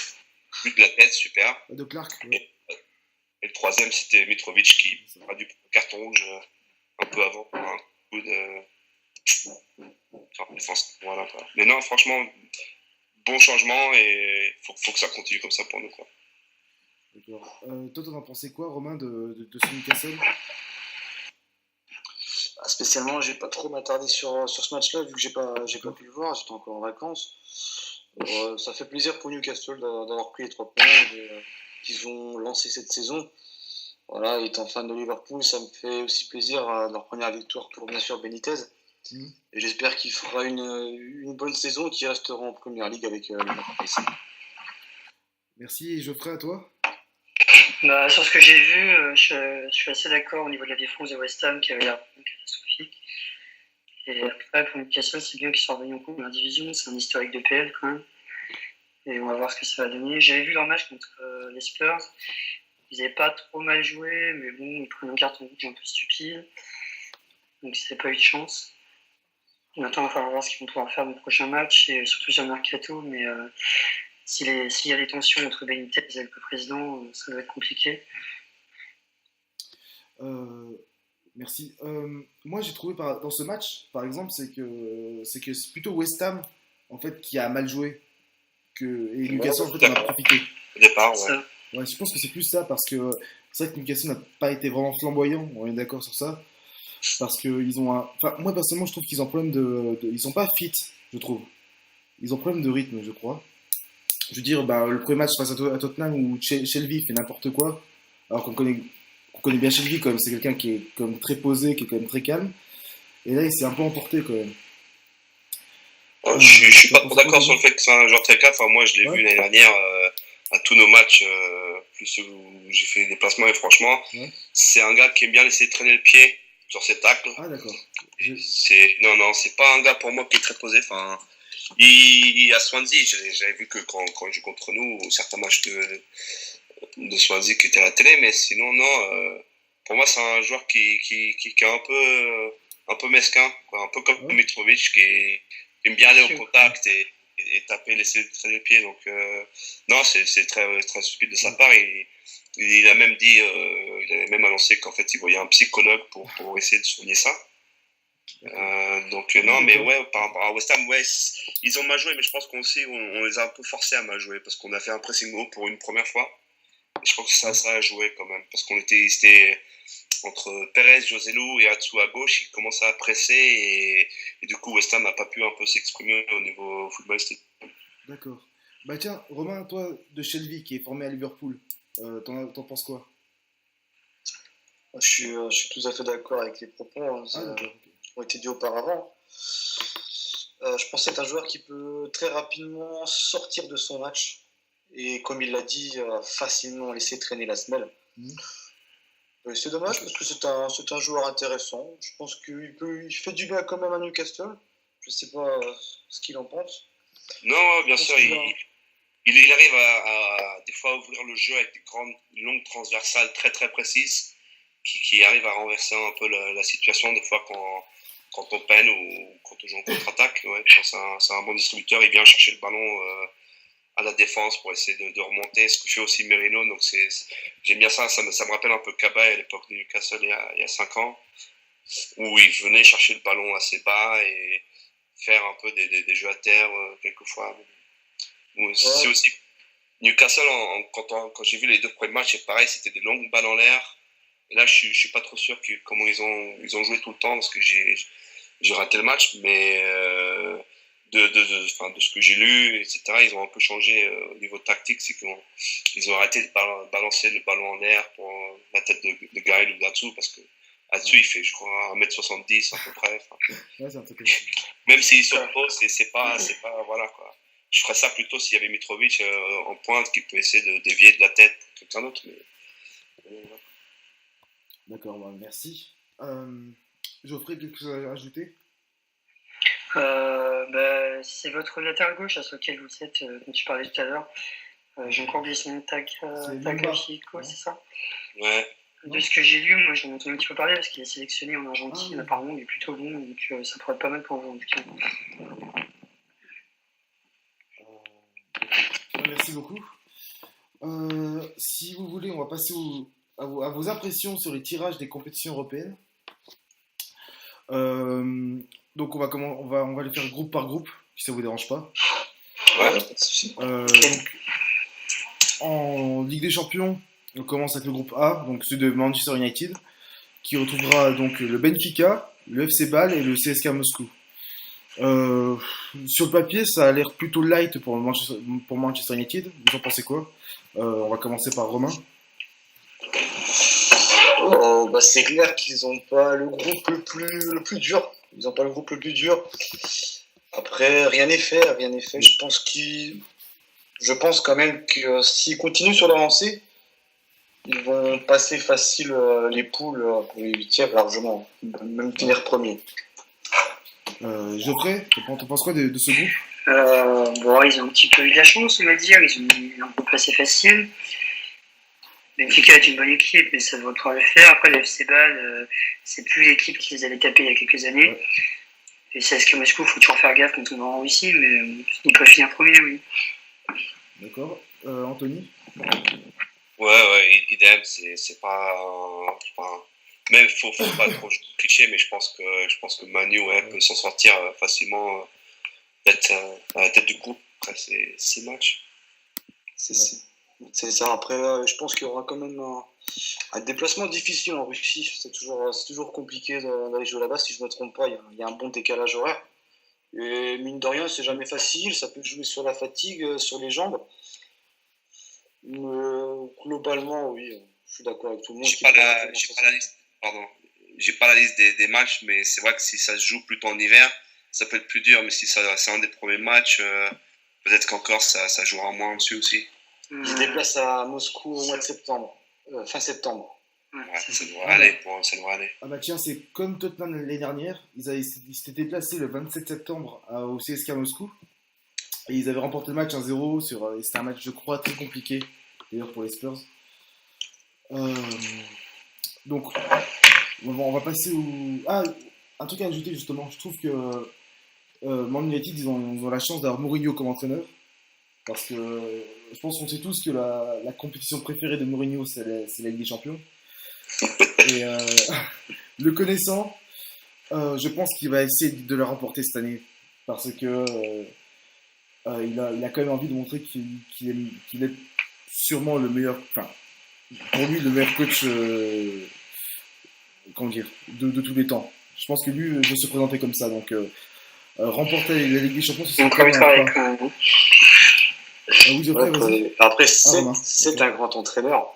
eu de la tête, super. De Clark. Ouais. Et le troisième, c'était Mitrovic qui a dû prendre un carton rouge un peu avant pour un coup de défense. Voilà, quoi. Mais non, franchement, bon changement et faut que ça continue comme ça pour nous, quoi. D'accord. Toi, t'en as pensé quoi, Romain, de ce Newcastle? Spécialement, j'ai pas trop m'attarder sur ce match-là, vu que j'ai pas pu le voir, j'étais encore en vacances. Ça fait plaisir pour Newcastle d'avoir pris les 3 points qu'ils ont lancé cette saison. Voilà, étant fan de Liverpool, ça me fait aussi plaisir à leur première victoire pour bien sûr Benitez. Et j'espère qu'il fera une bonne saison et qu'il restera en Première Ligue avec Liverpool. Merci, et Geoffrey, à toi? Bah, sur ce que j'ai vu, je suis assez d'accord au niveau de la défense de West Ham qui avait l'air catastrophique. Et après, pour Newcastle, c'est bien qu'ils soient revenus en Coupe de la division, c'est un historique de PL quand même. Et on va voir ce que ça va donner. J'avais vu leur match contre les Spurs. Ils n'avaient pas trop mal joué, mais bon, ils prennent un carton rouge un peu stupide. Donc ils n'avaient pas eu de chance. Maintenant, il va falloir voir ce qu'ils vont pouvoir faire dans le prochain match, et surtout sur le mercato. Mais s'il y a des tensions entre Benitez et le président, ça doit être compliqué. Merci. Moi, j'ai trouvé dans ce match, par exemple, c'est plutôt West Ham en fait qui a mal joué et Newcastle en fait en a profité. Au départ, ouais. Ouais, je pense que c'est plus ça parce que c'est vrai que Newcastle n'a pas été vraiment flamboyant. On est d'accord sur ça. Parce que ils ont enfin, moi personnellement, je trouve qu'ils ont un problème ils sont pas fit, je trouve. Ils ont un problème de rythme, je crois. Je veux dire, le premier match face à Tottenham où Shelby fait n'importe quoi, alors qu'on connaît bien Shelby quand même, c'est quelqu'un qui est comme très posé, qui est quand même très calme. Et là, il s'est un peu emporté quand même. Je suis pas trop d'accord sur le fait que c'est un joueur très calme. Enfin, moi, je l'ai vu l'année dernière à tous nos matchs, plus ceux où j'ai fait des déplacements, et franchement, c'est un gars qui aime bien laisser traîner le pied sur ses tacles. Ah, d'accord. Non, c'est pas un gars pour moi qui est très posé. Enfin, à Swansea, j'avais vu que quand il joue contre nous, certains matchs de Swansea qui étaient à la télé, mais sinon, non. Pour moi, c'est un joueur qui est un peu mesquin, quoi, un peu comme Mitrovic, qui aime bien aller au contact et taper, laisser traîner le pied. Donc, non, c'est très, très stupide de sa part. Il a même dit, il avait même annoncé qu'en fait, il voyait un psychologue pour essayer de soigner ça. Donc non, mais ouais, par rapport à West Ham, ouais, ils ont mal joué, mais je pense qu'on les a un peu forcés à mal jouer parce qu'on a fait un pressing haut pour une première fois. Et je crois que ça a joué quand même parce c'était entre Perez, Joselu et Atsu à gauche, ils commençaient à presser et du coup West Ham n'a pas pu un peu s'exprimer au niveau footballistique. D'accord. Bah tiens, Romain, toi de Shelby qui est formé à Liverpool, t'en penses quoi? Je suis tout à fait d'accord avec les propos qui ont été dits auparavant. Je pense que c'est un joueur qui peut très rapidement sortir de son match et, comme il l'a dit, facilement laisser traîner la semelle. C'est dommage parce que c'est un joueur intéressant. Je pense qu'il fait du bien quand même à Newcastle. Je ne sais pas ce qu'il en pense. Non, bien sûr, il arrive à des fois ouvrir le jeu avec des longues transversales très très précises qui arrivent à renverser un peu la situation des fois quand on peine ou quand on joue en contre-attaque. Ouais, je pense que c'est un bon distributeur. Il vient chercher le ballon à la défense pour essayer de remonter, ce que fait aussi Merino. Donc j'aime bien ça me rappelle un peu Cabaye à l'époque de Newcastle il y a 5 ans, où il venait chercher le ballon assez bas et faire un peu des jeux à terre quelquefois. C'est aussi Newcastle, quand j'ai vu les 2 premiers matchs, c'est pareil, c'était des longues balles en l'air. Et là, je suis pas trop sûr comment ils ont joué tout le temps parce que j'ai raté le match, mais de ce que j'ai lu, etc., ils ont un peu changé au niveau tactique, c'est qu'ils ont arrêté de balancer le ballon en l'air pour la tête de Gaël ou d'Atsu, parce que Atsu, il fait, je crois, 1m70 à peu près. Ouais, c'est un truc même s'il saute haut, c'est pas, voilà, quoi. Je ferais ça plutôt s'il y avait Mitrovic en pointe qui peut essayer de dévier de la tête quelqu'un d'autre. Mais... D'accord, merci. Geoffrey, quelque chose à rajouter? C'est votre latéral gauche à ce lequel vous êtes, dont tu parlais tout à l'heure. J'ai encore oublié son nom, Tagliafico, c'est ça? Ouais. De ce que j'ai lu, moi j'en ai entendu un petit peu parler parce qu'il est sélectionné en Argentine. Apparemment, il est plutôt bon, donc ça pourrait être pas mal pour vous en tout cas. Merci beaucoup. Si vous voulez, on va passer à vos impressions sur les tirages des compétitions européennes. Donc on va les faire groupe par groupe, si ça vous dérange pas. Ouais, pas de souci. Donc, en Ligue des Champions, on commence avec le groupe A, donc celui de Manchester United, qui retrouvera donc le Benfica, le FC Bâle et le CSKA Moscou. Sur le papier, ça a l'air plutôt light pour Manchester United. Vous en pensez quoi? On va commencer par Romain. C'est clair qu'ils n'ont pas le groupe le plus dur. Ils n'ont pas le groupe le plus dur. Après, rien n'est fait. Je pense quand même que s'ils continuent sur leur lancée, ils vont passer facile les poules pour les huitièmes largement, même finir premier. Geoffrey, t'en penses quoi de ce groupe? Ils ont un petit peu eu de la chance, on va dire. Ils ont eu un groupe assez facile. Benfica est une bonne équipe, mais ça devrait pouvoir le faire. Après, le FC Bâle, c'est plus l'équipe qui les avait tapés il y a quelques années. Ouais. Et CSKA Moscou, il faut toujours faire gaffe quand on va en Russie, mais ils peuvent finir premier, oui. D'accord. Anthony? Ouais, idem, c'est pas. Même faut pas trop cliché, mais je pense que Manu peut s'en sortir facilement, peut-être à la tête du groupe. Après, c'est 6 matchs. C'est ça. Après, je pense qu'il y aura quand même un déplacement difficile en Russie. C'est toujours compliqué d'aller jouer là-bas. Si je ne me trompe pas, il y a un bon décalage horaire. Et mine de rien, c'est jamais facile. Ça peut jouer sur la fatigue, sur les jambes. Globalement, oui, je suis d'accord avec tout le monde. J'ai pas la liste des matchs, mais c'est vrai que si ça se joue plutôt en hiver, ça peut être plus dur. Mais si c'est un des premiers matchs, peut-être qu'encore ça jouera moins dessus aussi. Ils se déplacent à Moscou au mois de septembre, fin septembre. Ouais, ça devrait aller. Ah bah tiens, c'est comme Tottenham l'année dernière, ils s'étaient déplacés le 27 septembre au CSKA Moscou et ils avaient remporté le match 1-0 c'était un match, je crois, très compliqué d'ailleurs pour les Spurs. Donc on va passer un truc à ajouter justement. Je trouve que Man United ils ont la chance d'avoir Mourinho comme entraîneur. Parce que je pense qu'on sait tous que la compétition préférée de Mourinho, c'est la Ligue des Champions. Et le connaissant, je pense qu'il va essayer de la remporter cette année. Parce que il a quand même envie de montrer qu'il est sûrement le meilleur, enfin, pour lui, le meilleur coach de tous les temps. Je pense que lui veut se présenter comme ça. Donc, remporter la Ligue des Champions, c'est quand même. Après, c'est un grand entraîneur.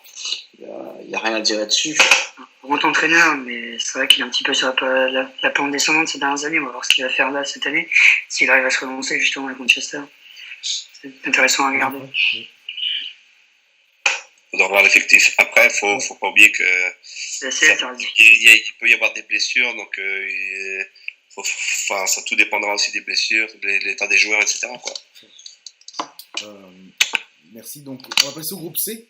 Il n'y a rien à dire là-dessus. Grand entraîneur, mais c'est vrai qu'il est un petit peu sur la pente descendante ces dernières années. On va voir ce qu'il va faire là cette année, s'il arrive à se relancer justement avec Manchester. C'est intéressant à regarder. Il faudra voir l'effectif. Après, il faut pas oublier que il peut y avoir des blessures, donc ça tout dépendra aussi des blessures, de l'état des joueurs, etc. Quoi. Merci. Donc, on va passer au groupe C.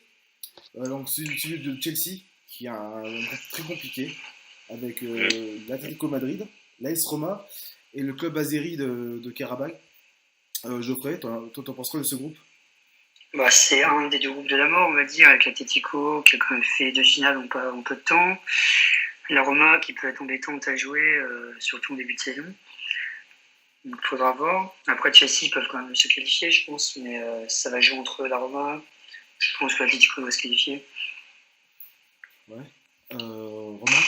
Donc, celui de Chelsea, qui est un groupe très compliqué, avec l'Atlético Madrid, l'AS Roma et le club azéri de Karabakh. Geoffrey, toi, t'en penses quoi de ce groupe? C'est un des deux groupes de la mort, on va dire, avec l'Atlético qui a quand même fait 2 finales en peu de temps. La Roma qui peut être embêtante à jouer, surtout en début de saison. Donc il faudra voir. Après, Chelsea peuvent quand même se qualifier, je pense, mais ça va jouer entre la Roma. Je pense que l'Atlético doit se qualifier. Ouais. Romain?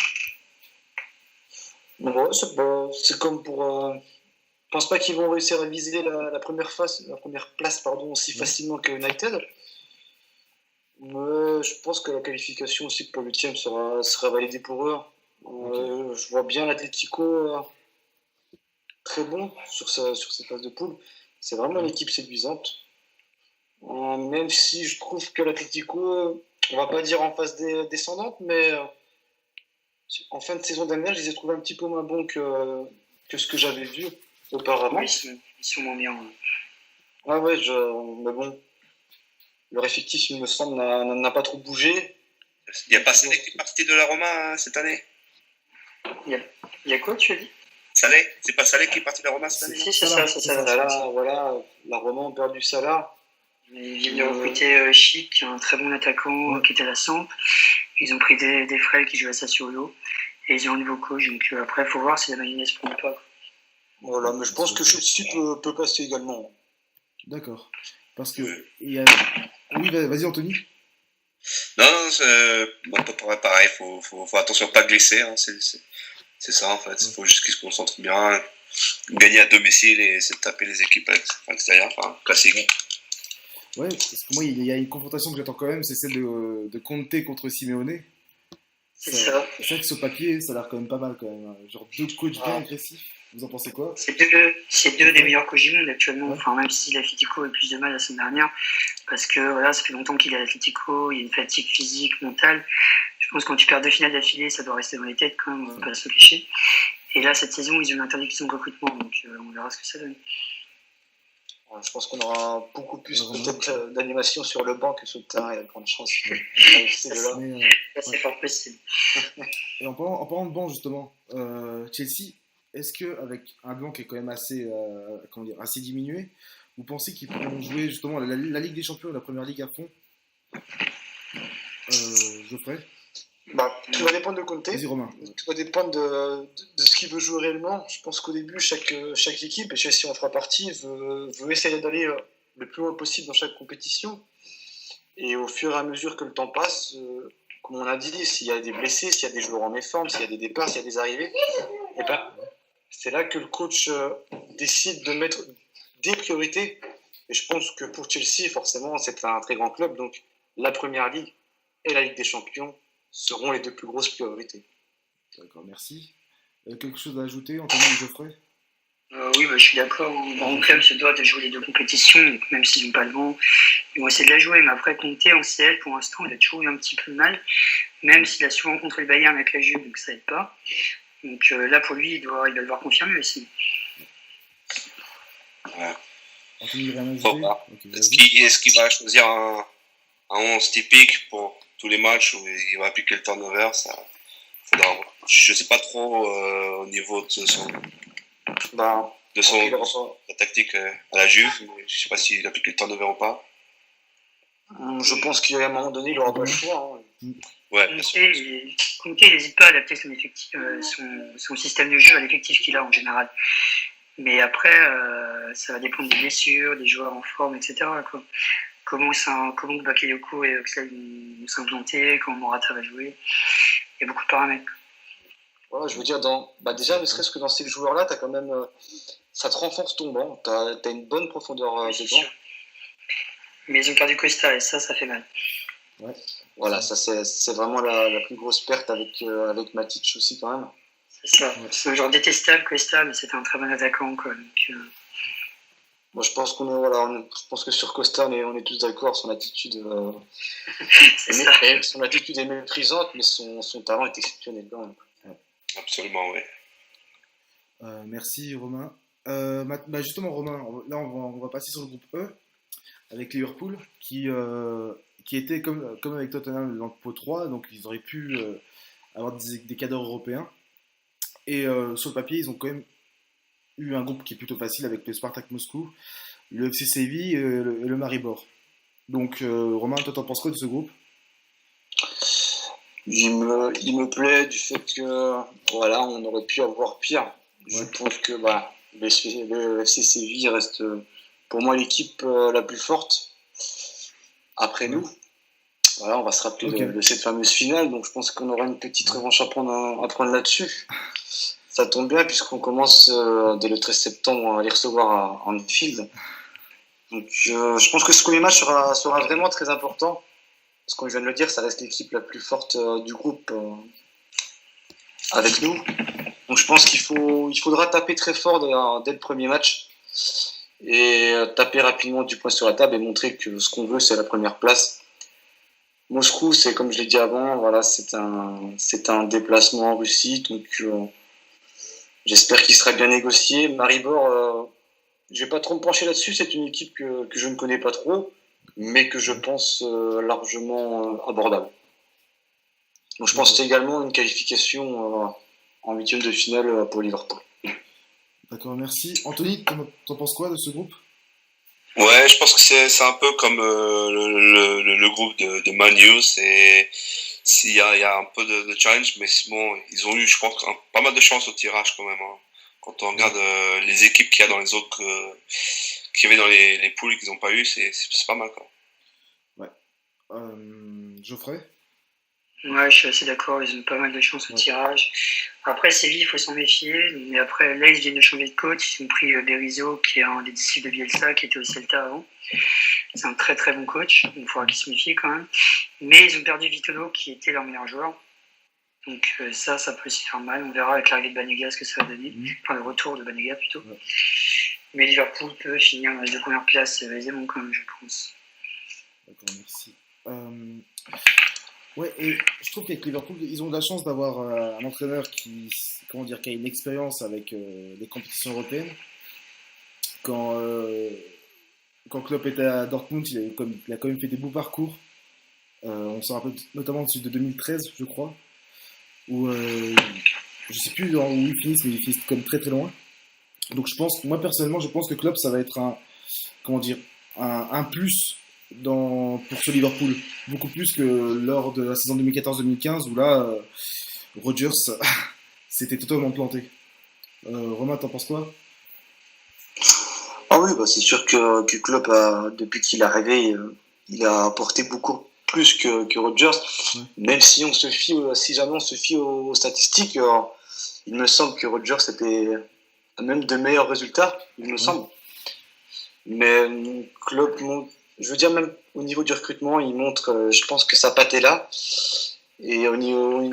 C'est comme pour. Je pense pas qu'ils vont réussir à viser la première place aussi facilement que United. Mais je pense que la qualification aussi pour le 8e sera validée pour eux. Okay. Je vois bien l'Atlético très bon sur ses phases de poule. C'est vraiment une équipe séduisante. Même si je trouve que l'Atlético, on va pas dire en phase descendante, mais en fin de saison dernière, je les ai trouvés un petit peu moins bons que ce que j'avais vu. auparavant. Ils sont moins bien. Ouais, mais bon, leur effectif, il me semble, n'a pas trop bougé. Il n'y a pas Salé qui est parti de la Roma cette année? Il y a quoi, tu as dit? Salé? C'est pas Salé qui est parti de la Roma cette année? Si, c'est ça. Voilà, la Roma ont perdu Salah. Ils viennent de recruter Chic, un très bon attaquant qui était à la Samp. Ils ont pris des frères qui jouent à Sassuolo. Et ils ont un nouveau coach. Donc après, il faut voir si la mayonnaise prend pas. Voilà, mais je pense que Chelsea peut passer également. D'accord. Parce que. Oui, vas-y, Anthony. Non, pareil, faut attention à pas glisser, hein, c'est ça en fait, il faut juste qu'ils se concentrent bien, gagner à domicile et essayer de taper les équipes à l'extérieur, classique. Ouais, parce que moi il y a une confrontation que j'attends quand même, c'est celle de Conte contre Simeone. C'est ça. C'est vrai que ce papier, ça a l'air quand même pas mal quand même, hein. Genre 2 coachs bien agressifs. Vous en pensez quoi? C'est deux des meilleurs coachs du monde actuellement, même si l'Atlético a eu plus de mal la semaine dernière, parce que voilà, ça fait longtemps qu'il est à l'Atlético, il y a une fatigue physique, mentale. Je pense que quand tu perds 2 finales d'affilée, ça doit rester dans les têtes quand même, on va pas se le cacher. Et là, cette saison, ils ont une interdiction de recrutement, donc on verra ce que ça donne. Je pense qu'on aura beaucoup plus peut-être d'animation sur le banc que sur le terrain, il y a de grandes chances. C'est fort possible. Et en parlant de banc justement, Chelsea, est-ce qu'avec un banc qui est quand même assez diminué, vous pensez qu'ils pourront jouer justement la Ligue des Champions et la Première Ligue à fond? Geoffrey? Tout va dépendre de Conte. Vas-y, Romain. Tout va dépendre de ce qu'il veut jouer réellement. Je pense qu'au début, chaque équipe, et Chelsea en fera partie, veut essayer d'aller le plus loin possible dans chaque compétition. Et au fur et à mesure que le temps passe, comme on a dit, s'il y a des blessés, s'il y a des joueurs en méforme, s'il y a des départs, s'il y a des arrivées, et c'est là que le coach décide de mettre des priorités. Et je pense que pour Chelsea, forcément, c'est un très grand club. Donc, la Première Ligue et la Ligue des Champions seront les 2 plus grosses priorités. D'accord, merci. Quelque chose à ajouter, Anthony ou Geoffrey? Oui, je suis d'accord. Le club se doit de jouer les 2 compétitions, donc même s'ils n'ont pas le vent, ils vont essayer de la jouer. Mais après, Conte en CL, pour l'instant, il a toujours eu un petit peu de mal, même s'il a souvent rencontré le Bayern avec la Juve, donc ça aide pas. Donc là, pour lui, il va devoir confirmer aussi. Ouais. Anthony, rien à ajouter? Okay, est-ce qu'il va choisir un 11 typique pour tous les matchs où il va appliquer le turnover? Je ne sais pas trop au niveau de son tactique à la Juve, mais je ne sais pas s'il applique le turnover ou pas. Je pense qu'à un moment donné, il n'aura pas le choix. Ouais, Conte n'hésite pas à adapter son système de jeu à l'effectif qu'il a en général. Mais après, ça va dépendre des blessures, des joueurs en forme, etc. Comment Bakayoko et Oxlade vont s'implanter, comment Morata va jouer. Il y a beaucoup de paramètres. Ouais, je veux dire, déjà, ne serait-ce que dans ces joueurs-là, t'as quand même, ça te renforce ton banc. Tu as une bonne profondeur de banc. Mais ils ont perdu Costa et ça fait mal. Ouais. Voilà, ça c'est vraiment la plus grosse perte avec Matic aussi quand même. C'est ça. Ouais. C'est un genre détestable Costa, mais c'était un très bon attaquant quoi. Donc, Moi, je pense je pense que sur Costa, on est tous d'accord. Son attitude, son attitude est méprisante, mais son talent est exceptionnel. Absolument, oui. Merci Romain. Justement Romain, là on va passer sur le groupe E avec Liverpool qui était comme avec Tottenham dans le pot 3, donc ils auraient pu avoir des cadres européens. Et sur le papier, ils ont quand même eu un groupe qui est plutôt facile avec le Spartak Moscou, le FC Séville et le Maribor. Donc Romain, toi t'en penses quoi de ce groupe? Il me plaît du fait que on aurait pu avoir pire. Je pense que le FC Séville reste pour moi l'équipe la plus forte après nous. On va se rappeler de cette fameuse finale, donc je pense qu'on aura une petite revanche à prendre là-dessus. Ça tombe bien puisqu'on commence dès le 13 septembre à les recevoir en Anfield. Donc je pense que ce premier match sera vraiment très important. Parce qu'on vient de le dire, ça reste l'équipe la plus forte du groupe avec nous. Donc je pense qu'il faudra taper très fort dès le premier match et taper rapidement du poing sur la table et montrer que ce qu'on veut, c'est la première place. Moscou, c'est comme je l'ai dit avant, c'est un déplacement en Russie. Donc J'espère qu'il sera bien négocié. Maribor, je vais pas trop me pencher là-dessus. C'est une équipe que je ne connais pas trop, mais que je pense largement abordable. Donc je pense que c'est également une qualification en huitième de finale pour Liverpool. D'accord, merci. Anthony, t'en penses quoi de ce groupe? Ouais, je pense que c'est un peu comme le groupe de Man U. Il y a un peu de challenge, mais bon, ils ont eu, je pense, pas mal de chance au tirage quand même. Hein. Quand on regarde les équipes qu'il y a dans les autres, qu'il y avait dans les poules qu'ils n'ont pas eu, c'est pas mal quand même. Ouais. Geoffrey? Ouais, je suis assez d'accord, ils ont pas mal de chance au tirage. Après, Séville, il faut s'en méfier. Mais après, là, ils viennent de changer de coach. Ils ont pris Berizzo, qui est un des disciples de Bielsa, qui était au Celta avant. C'est un très très bon coach, donc il faudra qu'il se méfie quand même. Mais ils ont perdu Vitolo, qui était leur meilleur joueur. Donc ça peut aussi faire mal. On verra avec l'arrivée de Banega ce que ça va donner. Enfin, le retour de Banega plutôt. Ouais. Mais Liverpool peut finir dans les deux premières places aisément quand même, je pense. D'accord, merci. Ouais, et je trouve qu'avec Liverpool, ils ont de la chance d'avoir un entraîneur qui a une expérience avec les compétitions européennes. Quand Klopp était à Dortmund, il a quand même fait des beaux parcours. On s'en rappelle notamment celui de 2013, je crois, où je sais plus où ils finissent, mais ils finissent comme très très loin. Donc moi personnellement, je pense que Klopp, ça va être un plus pour ce Liverpool, beaucoup plus que lors de la saison 2014-2015 où là, Rodgers s'était totalement planté. Romain, t'en penses quoi? Ah oui, c'est sûr que Klopp, depuis qu'il est arrivé, il a apporté beaucoup plus que Rodgers. Même si jamais on se fie aux statistiques, il me semble que Rodgers était même de meilleurs résultats, il me semble. Mais Klopp, je veux dire, même au niveau du recrutement, il montre, je pense que sa patte est là. Et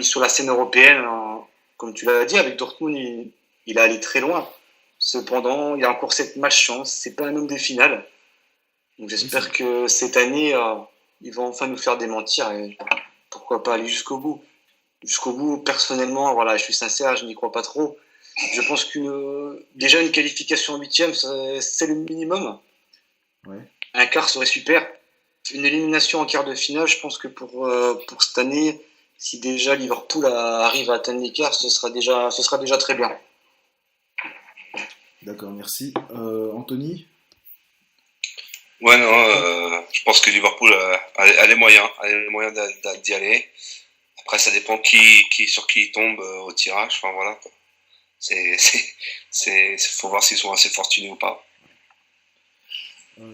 sur la scène européenne, comme tu l'as dit, avec Dortmund, il est allé très loin. Cependant, il y a encore cette malchance, c'est pas un homme des finales. Donc j'espère que cette année, il va enfin nous faire démentir et pourquoi pas aller jusqu'au bout. Jusqu'au bout, personnellement, voilà, je suis sincère, je n'y crois pas trop. Je pense déjà une qualification en huitième, c'est le minimum. Ouais. Un quart serait super. Une élimination en quart de finale, je pense que pour cette année, si déjà Liverpool arrive à atteindre les quarts, ce sera déjà très bien. D'accord, merci. Anthony? Ouais, non, je pense que Liverpool a les moyens d'y aller. Après, ça dépend sur qui il tombe au tirage. Enfin, voilà. Faut voir s'ils sont assez fortunés ou pas.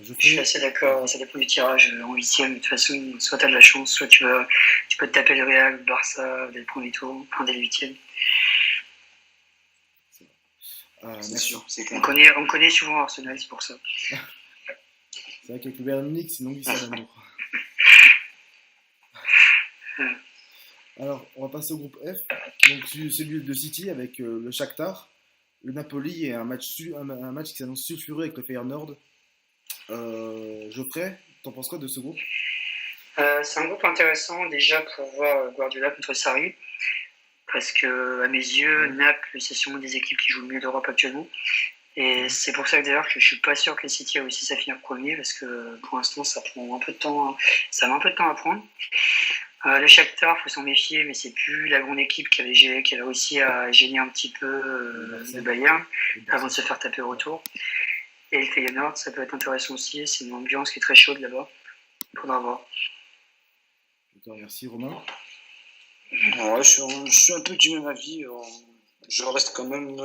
Je suis assez d'accord, ça dépend du tirage en huitième. De toute façon, soit tu as de la chance, soit tu peux te taper le Real, le Barça dès le premier tour, dès le huitième. C'est sûr, c'est clair. On connaît souvent Arsenal, c'est pour ça. C'est vrai qu'avec le Bayern Munich, c'est une longue histoire d'amour. Alors, on va passer au groupe F. Donc, celui de City avec le Shakhtar, le Napoli et un match qui s'annonce sulfureux avec le Feyenoord. Geoffrey, t'en penses quoi de ce groupe? C'est un groupe intéressant déjà pour voir Guardiola contre Sarri. Parce que, à mes yeux, Naples, c'est sûrement des équipes qui jouent le mieux d'Europe actuellement. Et c'est pour ça que d'ailleurs que je suis pas sûr que City réussisse à finir premier, parce que pour l'instant ça prend un peu de temps, ça met un peu de temps à prendre. Le Shakhtar, faut s'en méfier, mais c'est plus la grande équipe qui avait réussi à gêner un petit peu le Bayern avant de se faire taper au retour. Et le Feyenoord, ça peut être intéressant aussi, c'est une ambiance qui est très chaude là-bas. Il faudra voir. D'accord, merci Romain. Ouais, je suis un peu du même avis. Je reste quand même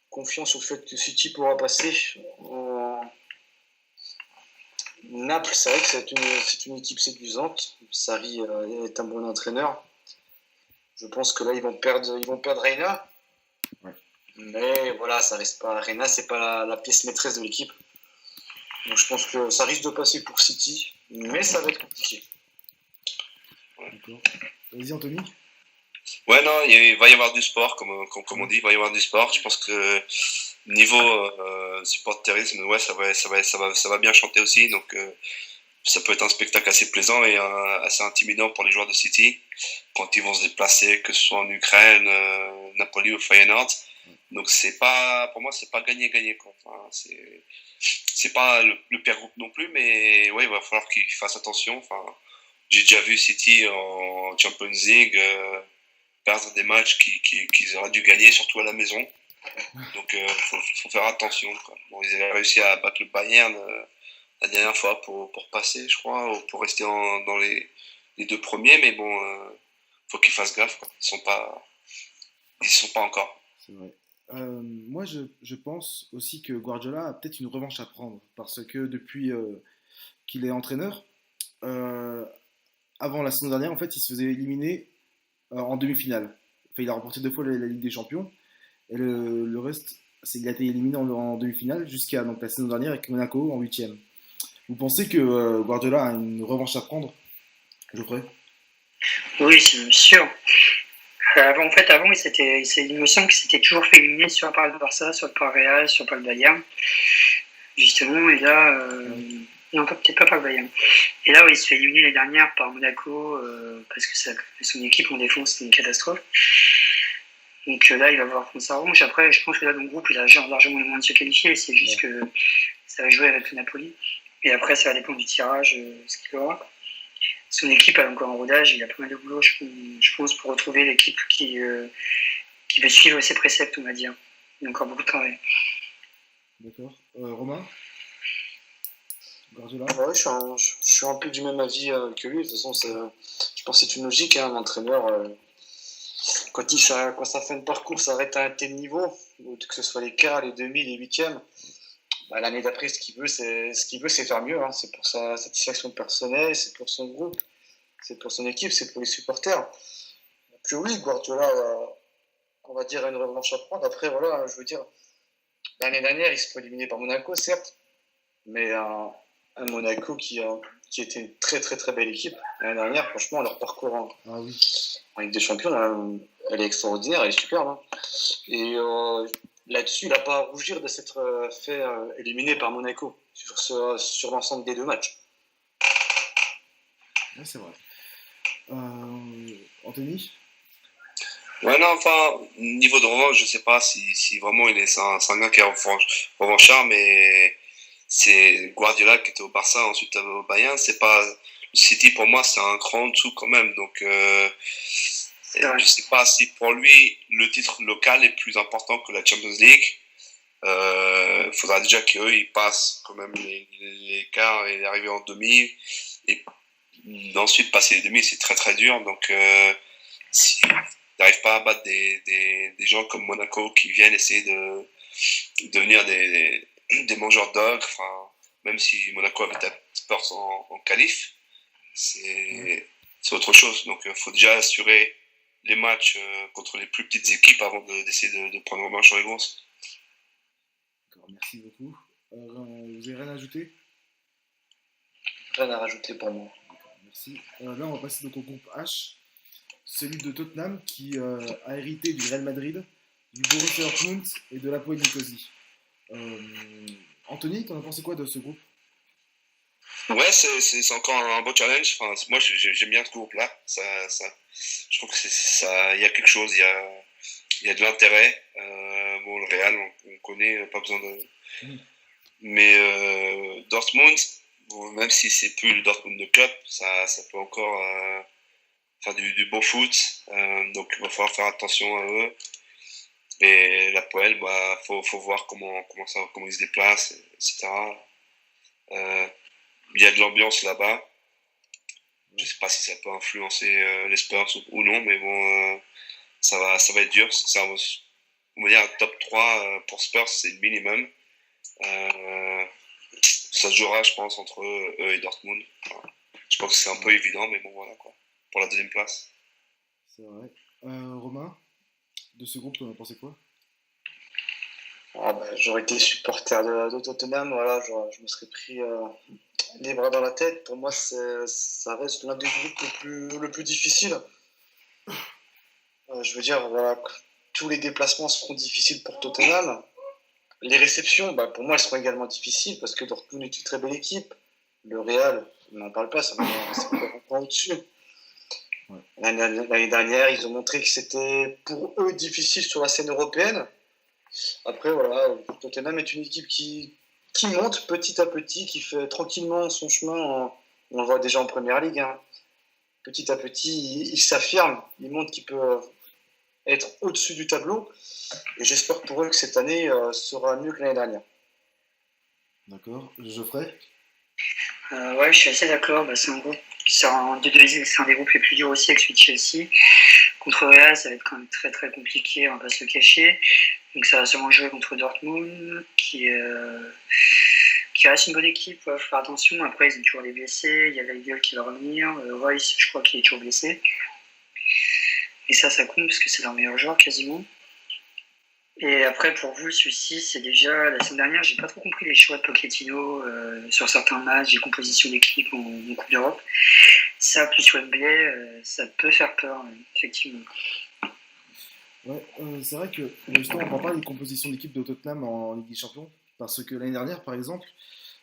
confiant sur le fait que City pourra passer. Naples, c'est vrai que c'est une équipe séduisante. Sarri est un bon entraîneur. Je pense que là, ils vont perdre Reina. Ouais. Mais voilà, ça reste pas. Reina, c'est pas la pièce maîtresse de l'équipe. Donc je pense que ça risque de passer pour City, mais ça va être compliqué. D'accord. Vas-y Anthony. Ouais, non, il va y avoir du sport, comme on dit, il va y avoir du sport. Je pense que niveau supporterisme, ouais, ça va bien chanter aussi. Donc, ça peut être un spectacle assez plaisant et assez intimidant pour les joueurs de City quand ils vont se déplacer, que ce soit en Ukraine, Napoli ou Feyenoord. Donc pour moi, c'est pas gagné-gagné, quoi. Enfin, c'est pas le pire groupe non plus, mais ouais, il va falloir qu'ils fassent attention. Enfin, j'ai déjà vu City en Champions League perdre des matchs qu'ils auraient dû gagner, surtout à la maison. Donc, faut faire attention, quoi. Bon, ils avaient réussi à battre le Bayern la dernière fois pour passer, je crois, ou pour rester dans les 2 premiers, mais bon, faut qu'ils fassent gaffe, quoi. Ils sont pas encore. C'est vrai. Moi, je pense aussi que Guardiola a peut-être une revanche à prendre parce que depuis qu'il est entraîneur, euh, avant la saison dernière, en fait, il se faisait éliminer en demi-finale. Enfin, il a remporté 2 fois la Ligue des Champions et le reste, il a été éliminé en demi-finale jusqu'à donc, la saison dernière avec Monaco en huitième. Vous pensez que Guardiola a une revanche à prendre, Geoffrey? Oui, c'est sûr. Avant, il me semble qu'il s'était toujours fait éliminer soit par le Barça, soit par le Real, soit par le Bayern. Justement, et là, non, peut-être pas par le Bayern. Et là, il se fait éliminer l'année dernière par Monaco parce que son équipe en défense, c'était une catastrophe. Donc là, il va voir prendre sa revanche. Après, je pense que là, dans le groupe, il a largement les moyens de se qualifier. C'est juste que ça va jouer avec le Napoli. Et après, ça va dépendre du tirage, ce qu'il aura. Son équipe a encore un rodage, il a pas mal de boulot, je pense, pour retrouver l'équipe qui va suivre ses préceptes, on va dire. Il y a encore beaucoup de travail. D'accord. Romain? Guardiola? Ouais, je suis un peu du même avis que lui. De toute façon, je pense que c'est une logique. Hein, l'entraîneur, quand sa fin de parcours s'arrête à un tel niveau, que ce soit les quarts, les demi, les huitièmes, bah, l'année d'après, ce qu'il veut, c'est faire mieux. Hein. C'est pour sa satisfaction personnelle, c'est pour son groupe, c'est pour son équipe, c'est pour les supporters. Puis oui, Guardiola, on va dire, a une revanche à prendre. Après, voilà, je veux dire, l'année dernière, il se fait éliminer par Monaco, certes, mais un Monaco qui était une très très très belle équipe. L'année dernière, franchement, leur parcours en Ligue des Champions, elle est extraordinaire, elle est superbe. Hein. Et là-dessus, il n'a pas à rougir de s'être fait éliminer par Monaco sur l'ensemble des 2 matchs. Ouais, c'est vrai. Anthony? Ouais, non, enfin, niveau de revanche, je sais pas si vraiment c'est un gars qui est revanchard, mais c'est Guardiola qui était au Barça, ensuite au Bayern. C'est pas City, pour moi, c'est un cran en dessous quand même. Donc, je sais pas si pour lui le titre local est plus important que la Champions League. Faudra déjà qu'eux ils passent quand même les quarts et arriver en demi, et ensuite passer les demi, c'est très très dur. Donc, si n'arrive pas à battre des gens comme Monaco qui viennent essayer de devenir des mangeurs d'ogres, enfin, même si Monaco avait tapé Spurs en qualif, c'est autre chose. Donc il faut déjà assurer les matchs contre les plus petites équipes avant d'essayer de prendre revanche sur les grosses. D'accord, merci beaucoup. Vous avez rien à ajouter? Rien à rajouter pour moi. D'accord, merci. Là, on va passer donc au groupe H, celui de Tottenham qui a hérité du Real Madrid, du Borussia Dortmund et de l'Apoel Nicosie. Anthony, t'en as pensé quoi de ce groupe? Ouais, c'est encore un beau challenge. Enfin, moi, j'aime bien ce groupe-là. Je trouve que il y a quelque chose, il y a de l'intérêt. Bon, le Real, on connaît, pas besoin de. Mais Dortmund, bon, même si c'est plus le Dortmund de club, ça peut encore faire du beau foot. Donc, il va falloir faire attention à eux. Et l'Apoel, bah, faut voir comment ils se déplacent, etc. Il y a de l'ambiance là-bas. Je sais pas si ça peut influencer les Spurs ou non, mais bon, ça va être dur. On va dire un top 3 pour Spurs, c'est le minimum. Ça se jouera, je pense, entre eux et Dortmund. Enfin, je pense que c'est un peu évident, mais bon, voilà, quoi. Pour la deuxième place. C'est vrai. Romain, de ce groupe, t'en as pensé quoi? J'aurais été supporter de Tottenham, voilà, je me serais pris les bras dans la tête. Pour moi, ça reste l'un des groupes le plus difficile. Je veux dire, voilà, tous les déplacements seront difficiles pour Tottenham. Les réceptions, pour moi, elles seront également difficiles parce que Dortmund est une très belle équipe. Le Real, on n'en parle pas, c'est encore au-dessus. Ouais. L'année dernière, ils ont montré que c'était pour eux difficile sur la scène européenne. Après, voilà, Tottenham est une équipe qui monte petit à petit, qui fait tranquillement son chemin. On le voit déjà en Première Ligue. Hein. Petit à petit, il s'affirme, il montre qu'il peut être au-dessus du tableau. Et j'espère pour eux que cette année sera mieux que l'année dernière. D'accord. Geoffrey? Ouais, je suis assez d'accord. C'est un des groupes les plus durs aussi avec celui de Chelsea. Contre Real, ça va être quand même très très compliqué, on va pas se le cacher. Donc ça va sûrement jouer contre Dortmund, qui reste une bonne équipe, faut faire attention. Après, ils ont toujours des blessés, il y a Weigl qui va revenir, Royce, je crois qu'il est toujours blessé. Et ça compte parce que c'est leur meilleur joueur quasiment. Et après, pour vous, celui-ci, c'est déjà la semaine dernière, j'ai pas trop compris les choix de Pochettino sur certains matchs, des compositions d'équipe en Coupe d'Europe. Ça, plus Wembley, ça peut faire peur, effectivement. Ouais, c'est vrai que justement, on ne parle pas des compositions d'équipe de Tottenham en Ligue des Champions, parce que l'année dernière, par exemple,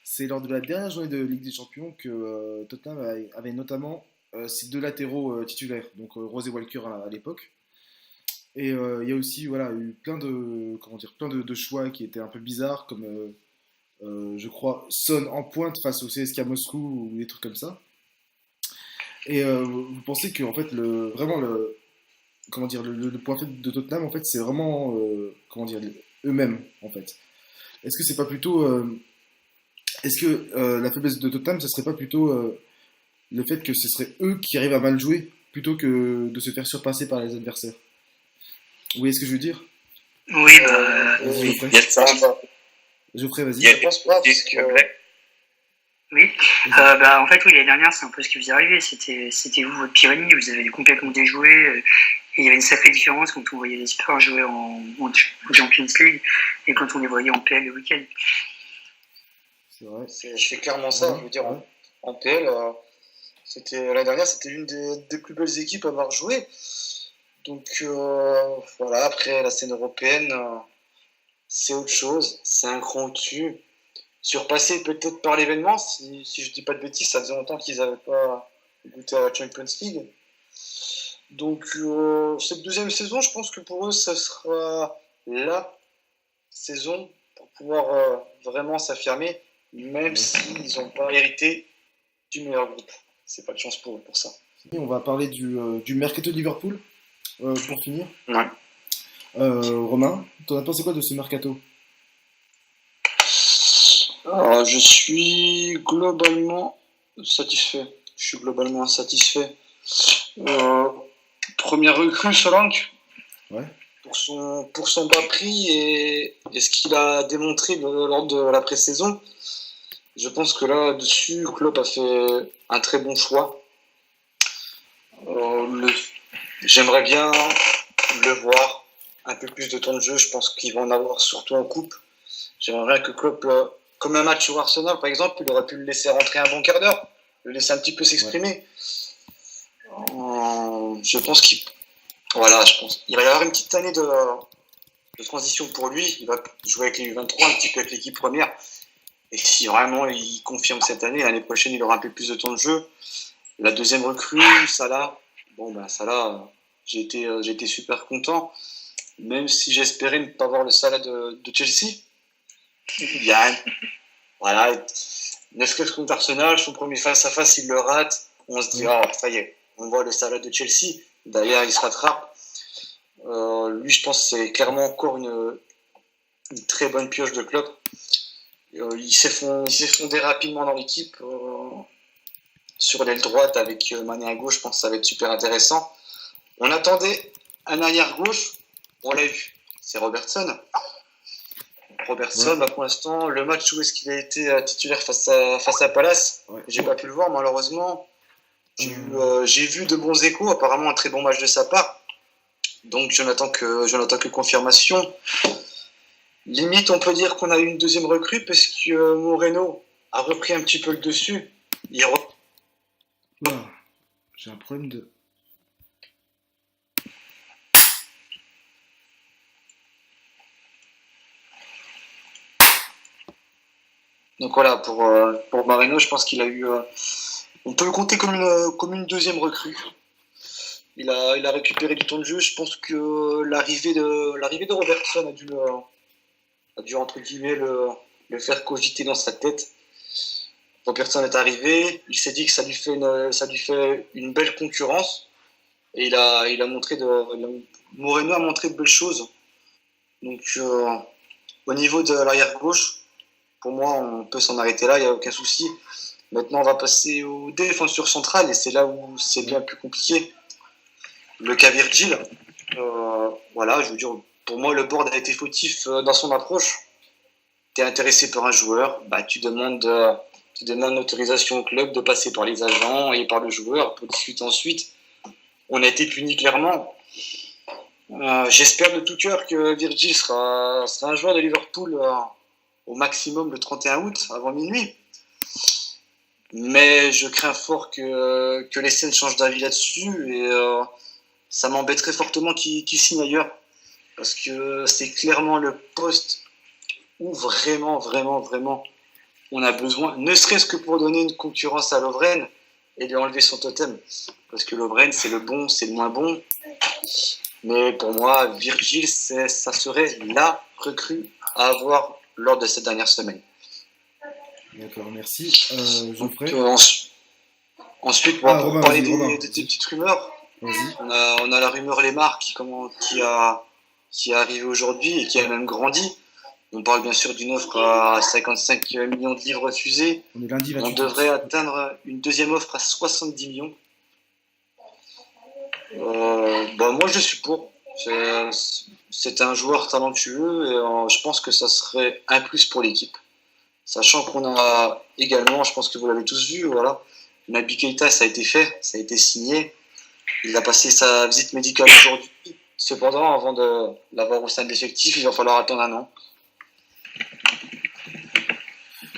c'est lors de la dernière journée de Ligue des Champions que Tottenham avait notamment ses deux latéraux titulaires, donc Rose et Walker à l'époque. Et il y a aussi eu plein de choix qui étaient un peu bizarres, comme je crois Son en pointe face au CSKA Moscou ou des trucs comme ça. Et vous pensez que en fait le point faible de Tottenham en fait c'est vraiment eux-mêmes en fait. Est-ce que c'est pas plutôt est-ce que la faiblesse de Tottenham ce serait pas plutôt le fait que ce serait eux qui arrivent à mal jouer plutôt que de se faire surpasser par les adversaires? Vous voyez ce que je veux dire? Oui, Vas-y, Il y a de ça. Geoffrey, vas-y. Il y a Je pense pas, parce que oui. En fait, oui, l'année dernière, c'est un peu ce qui vous est arrivé. C'était vous, votre pire ennemi. Vous avez complètement déjoué. Et il y avait une sacrée différence quand on voyait les Spurs jouer en Champions League et quand on les voyait en PL le week-end. C'est vrai. c'est clairement ça. Ouais, Je veux dire, ouais. en PL, l'année dernière, c'était une des plus belles équipes à avoir joué. Donc voilà, après la scène européenne, c'est autre chose, c'est un cran au-dessus. Surpassé peut-être par l'événement, si je dis pas de bêtises, ça faisait longtemps qu'ils n'avaient pas goûté à la Champions League. Donc cette deuxième saison, je pense que pour eux, ça sera la saison pour pouvoir vraiment s'affirmer, même s'ils n'ont pas hérité du meilleur groupe. C'est pas de chance pour eux pour ça. Et on va parler du mercato de Liverpool pour finir. Ouais. Romain, t'en as pensé quoi de ce mercato? Je suis globalement satisfait. Première recrue, Solanke. Ouais. Pour son bas prix et ce qu'il a démontré lors de la pré-saison. Je pense que là-dessus, Klopp a fait un très bon choix. J'aimerais bien le voir un peu plus de temps de jeu. Je pense qu'il va en avoir surtout en coupe. J'aimerais bien que Klopp, comme un match sur Arsenal par exemple, il aurait pu le laisser rentrer un bon quart d'heure, le laisser un petit peu s'exprimer. Je pense qu'il va y avoir une petite année de transition pour lui. Il va jouer avec les U23, un petit peu avec l'équipe première. Et si vraiment il confirme cette année, l'année prochaine il aura un peu plus de temps de jeu. La deuxième recrue, Salah. Salah, j'ai été super content, même si j'espérais ne pas voir le Salah de Chelsea. Il y a ne serait-ce contre Arsenal, son premier face-à-face, il le rate. On se dit, ça y est, on voit le Salah de Chelsea. D'ailleurs, il se rattrape. Lui, je pense que c'est clairement encore une très bonne pioche de Klopp. Il s'est fondé rapidement dans l'équipe. Sur l'aile droite avec Mané à gauche, je pense que ça va être super intéressant. On attendait un arrière gauche, on l'a eu, c'est Robertson. Pour l'instant, le match où est-ce qu'il a été titulaire face à Palace, j'ai pas pu le voir malheureusement. J'ai vu de bons échos, apparemment un très bon match de sa part. Donc je n'attends que confirmation. Limite, on peut dire qu'on a eu une deuxième recrue parce que Moreno a repris un petit peu le dessus. J'ai un problème de... Donc voilà, pour Moreno, je pense qu'il a eu... on peut le compter comme une deuxième recrue. Il a récupéré du temps de jeu. Je pense que l'arrivée de Robertson a dû entre guillemets le faire cogiter dans sa tête. Robertson est arrivé, il s'est dit que ça lui fait une belle concurrence et Moreno a montré de belles choses. Donc au niveau de l'arrière gauche, pour moi on peut s'en arrêter là, il n'y a aucun souci. Maintenant on va passer aux défenseurs centrales et c'est là où c'est bien plus compliqué. Le cas Virgil, voilà, je veux dire, pour moi le board a été fautif dans son approche. Tu es intéressé par un joueur, tu demandes l'autorisation au club de passer par les agents et par le joueur pour discuter ensuite. On a été puni clairement. J'espère de tout cœur que Virgil sera un joueur de Liverpool au maximum le 31 août, avant minuit. Mais je crains fort que les scènes changent d'avis là-dessus et ça m'embêterait fortement qu'il signe ailleurs. Parce que c'est clairement le poste où vraiment, vraiment, vraiment on a besoin, ne serait-ce que pour donner une concurrence à Lovren et lui enlever son totem. Parce que Lovren, c'est le bon, c'est le moins bon. Mais pour moi, Virgil, ça serait la recrue à avoir lors de cette dernière semaine. D'accord, merci. Geoffrey. Ensuite, pour parler des petites rumeurs, on a la rumeur Lemar qui est arrivée aujourd'hui et qui a même grandi. On parle bien sûr d'une offre à 55 millions de livres refusés. On devrait atteindre une deuxième offre à 70 millions. Moi, je suis pour. C'est un joueur talentueux et je pense que ça serait un plus pour l'équipe. Sachant qu'on a également, je pense que vous l'avez tous vu, voilà, Naby Keita, ça a été fait, ça a été signé. Il a passé sa visite médicale aujourd'hui. Cependant, avant de l'avoir au sein de l'effectif, il va falloir attendre un an.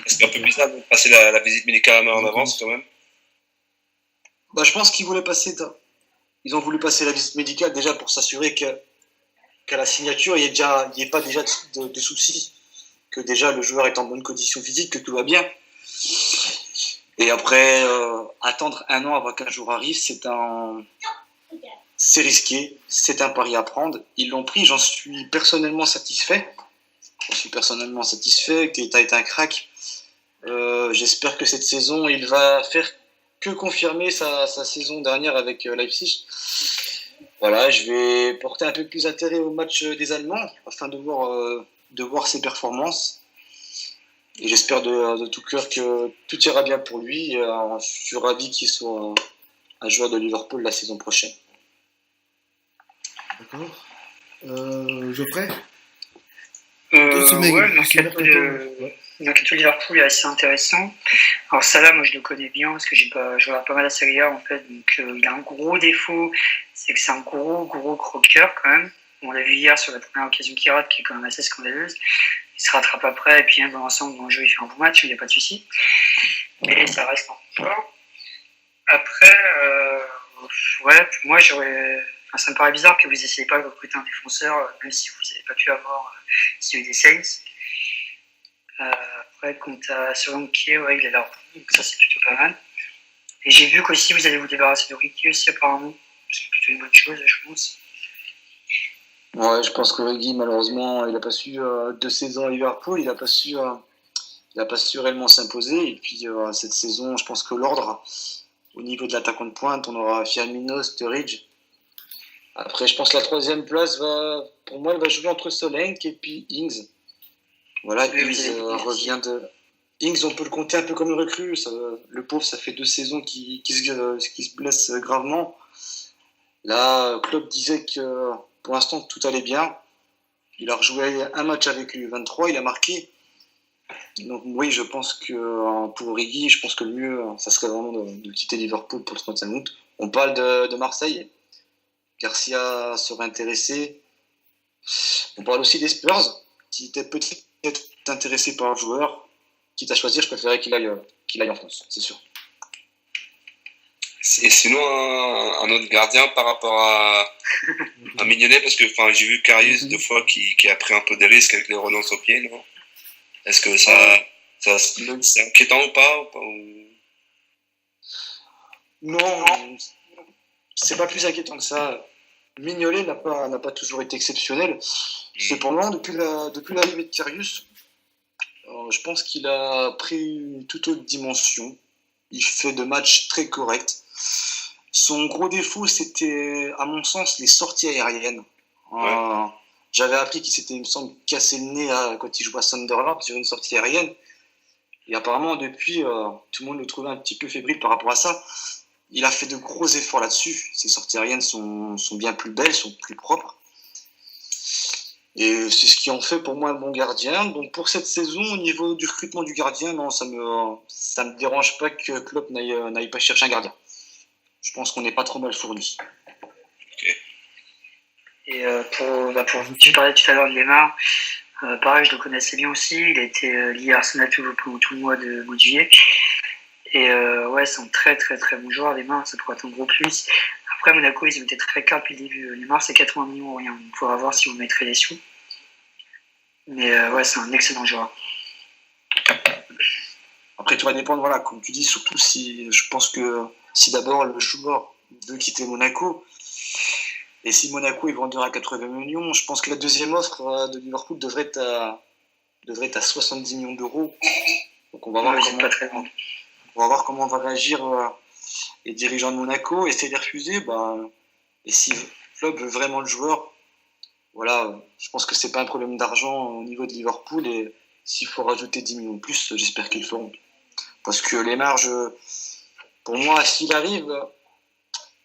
C'est un peu bizarre de passer la visite médicale en avance quand même. Je pense qu'ils voulaient ils ont voulu passer la visite médicale déjà pour s'assurer qu'à la signature, il n'y ait pas déjà de soucis, que déjà le joueur est en bonne condition physique, que tout va bien. Et après, attendre un an avant qu'un jour arrive, c'est risqué, c'est un pari à prendre. Ils l'ont pris, j'en suis personnellement satisfait. Keita est un crack. J'espère que cette saison, il va faire que confirmer sa saison dernière avec Leipzig. Voilà, je vais porter un peu plus d'intérêt au match des Allemands afin de voir ses performances. Et j'espère de tout cœur que tout ira bien pour lui. Je suis ravi qu'il soit un joueur de Liverpool la saison prochaine. D'accord. Geoffrey. Le mercato de Liverpool est assez intéressant. Alors Salah, moi je le connais bien parce que je regarde pas mal la Serie A en fait. Donc il a un gros défaut, c'est que c'est un gros croqueur quand même. On l'a vu hier sur la première occasion qu'il rate, qui est quand même assez scandaleuse. Il se rattrape après et puis dans l'ensemble, dans le jeu, il fait un bon match, il n'y a pas de souci. Mais ça reste encore. Après, moi ça me paraît bizarre que vous n'essayez pas de recruter un défenseur, même si vous n'avez pas pu avoir celui des Saints. Après, quant à Solanke, il a l'air bon, donc ça c'est plutôt pas mal. Et j'ai vu qu'aussi vous allez vous débarrasser de Ricky aussi apparemment, c'est plutôt une bonne chose, je pense. Ouais, je pense que Ricky, malheureusement, il n'a pas su 2 saisons à Liverpool, il n'a pas su réellement s'imposer. Et puis cette saison, je pense que l'ordre, au niveau de l'attaquant de pointe, on aura Firmino, Sturridge. Après, je pense que la 3e place pour moi, elle va jouer entre Solanke et puis Ings. Voilà, Ings revient de. Ings, on peut le compter un peu comme une recrue. Le pauvre, ça fait 2 saisons qu'il se blesse gravement. Là, Klopp disait que pour l'instant, tout allait bien. Il a rejoué un match avec U23, il a marqué. Donc oui, je pense que pour Origi, je pense que le mieux, ça serait vraiment de quitter Liverpool pour le 31 août. On parle de Marseille. Garcia serait intéressé. On parle aussi des Spurs, qui étaient peut-être intéressés par un joueur. Quitte à choisir, je préférais qu'il aille en France, c'est sûr. Et sinon, un autre gardien par rapport à Mignonnet, parce que j'ai vu Karius 2 fois qui a pris un peu des risques avec les renonces au pied, non? Est-ce que c'est inquiétant ou pas Non, c'est pas plus inquiétant que ça. Mignolet n'a pas toujours été exceptionnel. Cependant, depuis l'arrivée de Karius, je pense qu'il a pris une toute autre dimension. Il fait de matchs très corrects. Son gros défaut, c'était, à mon sens, les sorties aériennes. J'avais appris qu'il s'était, il me semble, cassé le nez quand il jouait à Sunderland sur une sortie aérienne. Et apparemment, depuis, tout le monde le trouvait un petit peu fébrile par rapport à ça. Il a fait de gros efforts là-dessus. Ses sorties aériennes sont bien plus belles, sont plus propres. Et c'est ce qui en fait pour moi un bon gardien. Donc pour cette saison, au niveau du recrutement du gardien, non, ça me dérange pas que Klopp n'aille pas chercher un gardien. Je pense qu'on n'est pas trop mal fourni. Ok. Et tu parlais tout à l'heure de Lemar. Pareil, je le connaissais bien aussi. Il a été lié à Arsenal pendant tout le mois de juillet. Et c'est un très très très bon joueur, Lemar. Ça pourrait être un gros plus. Après, Monaco, ils ont été très clairs depuis le début. Lemar, c'est 80 millions ou rien. On pourra voir si vous mettrez les sous. Mais c'est un excellent joueur. Après, tout va dépendre, voilà, comme tu dis, surtout si je pense que si d'abord le joueur veut quitter Monaco, et si Monaco est vendeur à 80 millions, je pense que la deuxième offre de Liverpool devrait être à 70 millions d'euros. Donc on va voir comment va réagir les dirigeants de Monaco, essayer de les refuser. Et si le club veut vraiment le joueur, voilà, je pense que c'est pas un problème d'argent au niveau de Liverpool, et s'il faut rajouter 10 millions de plus, j'espère qu'ils le feront. Parce que les marges, pour moi, s'il arrive,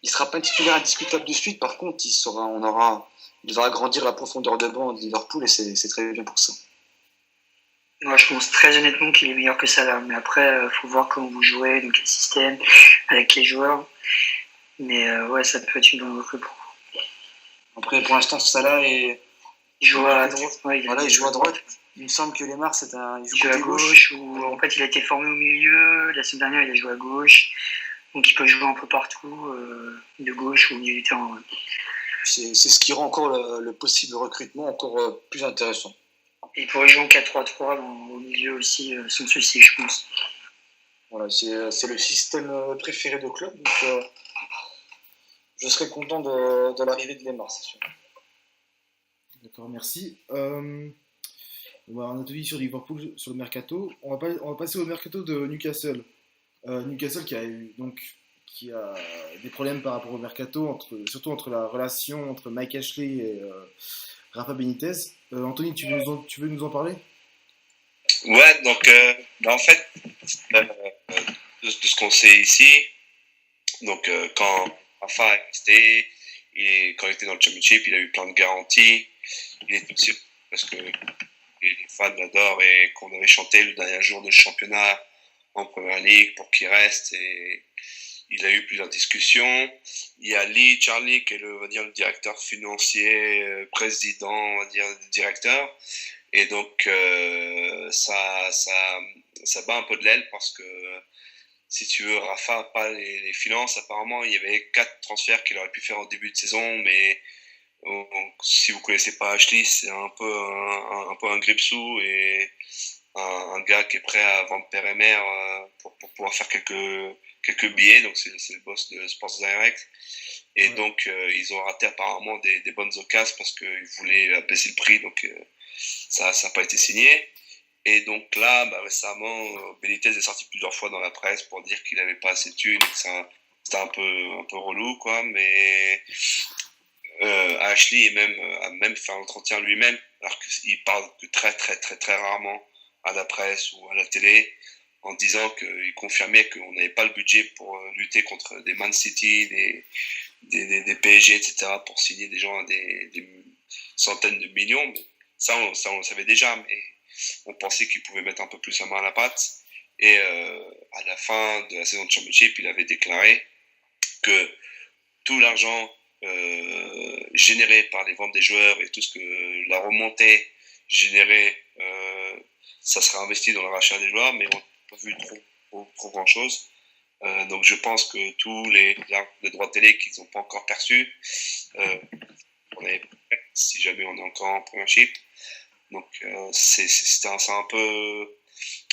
il sera pas un titulaire indiscutable de suite. Par contre, il va agrandir la profondeur de banc de Liverpool, et c'est très bien pour ça. Moi, je pense très honnêtement qu'il est meilleur que Salah. Mais après, faut voir comment vous jouez, dans quel système, avec les joueurs. Mais ça peut être une bonne recrue pour vous. Après, pour l'instant, Salah il joue à droite. Il joue à droite. Il me semble que Lemar, il joue à gauche. Ou en fait, il a été formé au milieu. La semaine dernière, il a joué à gauche. Donc, il peut jouer un peu partout, de gauche ou au milieu du terrain. Ouais. C'est ce qui rend encore le possible recrutement encore plus intéressant. Et il pourrait jouer en 4-3-3 au milieu aussi, sans souci, je pense. Voilà, c'est le système préféré de Klopp. Donc, je serais content de l'arrivée de Lemar, c'est sûr. D'accord, merci. On a tout dit sur Liverpool, sur le mercato. On va passer au mercato de Newcastle. Newcastle qui a des problèmes par rapport au mercato, surtout entre la relation entre Mike Ashley et Rafa Benitez. Anthony, tu veux nous en parler ? Ouais, donc en fait, de ce qu'on sait ici, donc quand Rafa est resté, quand il était dans le Championship, il a eu plein de garanties. Il est aussi parce que les fans l'adorent et qu'on avait chanté le dernier jour de championnat en Première Ligue pour qu'il reste, et il a eu plusieurs discussions. Il y a Charlie qui est le directeur financier, président, on va dire directeur, et donc ça bat un peu de l'aile parce que si tu veux, Rafa n'a pas les finances. Apparemment, il y avait 4 transferts qu'il aurait pu faire au début de saison, mais si vous connaissez pas Ashley, c'est un peu un gripsou et un gars qui est prêt à vendre père et mère pour pouvoir faire quelques billets. Donc c'est le boss de Sports Direct, et ouais. Donc ils ont raté apparemment des bonnes occasions parce qu'ils voulaient baisser le prix, donc ça n'a pas été signé. Et donc là, récemment, Benitez est sorti plusieurs fois dans la presse pour dire qu'il n'avait pas assez de thunes, que c'était un peu relou, quoi. Mais Ashley a même fait un entretien lui-même, alors qu'il parle que très très très très rarement à la presse ou à la télé, en disant qu'il confirmait qu'on n'avait pas le budget pour lutter contre des Man City, des PSG, etc., pour signer des gens à des centaines de millions. Mais ça, on le savait déjà, mais on pensait qu'il pouvait mettre un peu plus la main à la pâte. Et à la fin de la saison de Championship, il avait déclaré que tout l'argent généré par les ventes des joueurs et tout ce que la remontée générait, ça sera investi dans le rachat des joueurs, mais on n'a pas vu trop grand chose. Donc je pense que tous les droits télé qu'ils n'ont pas encore perçus, si jamais on est encore en Premiership. Donc c'est un peu,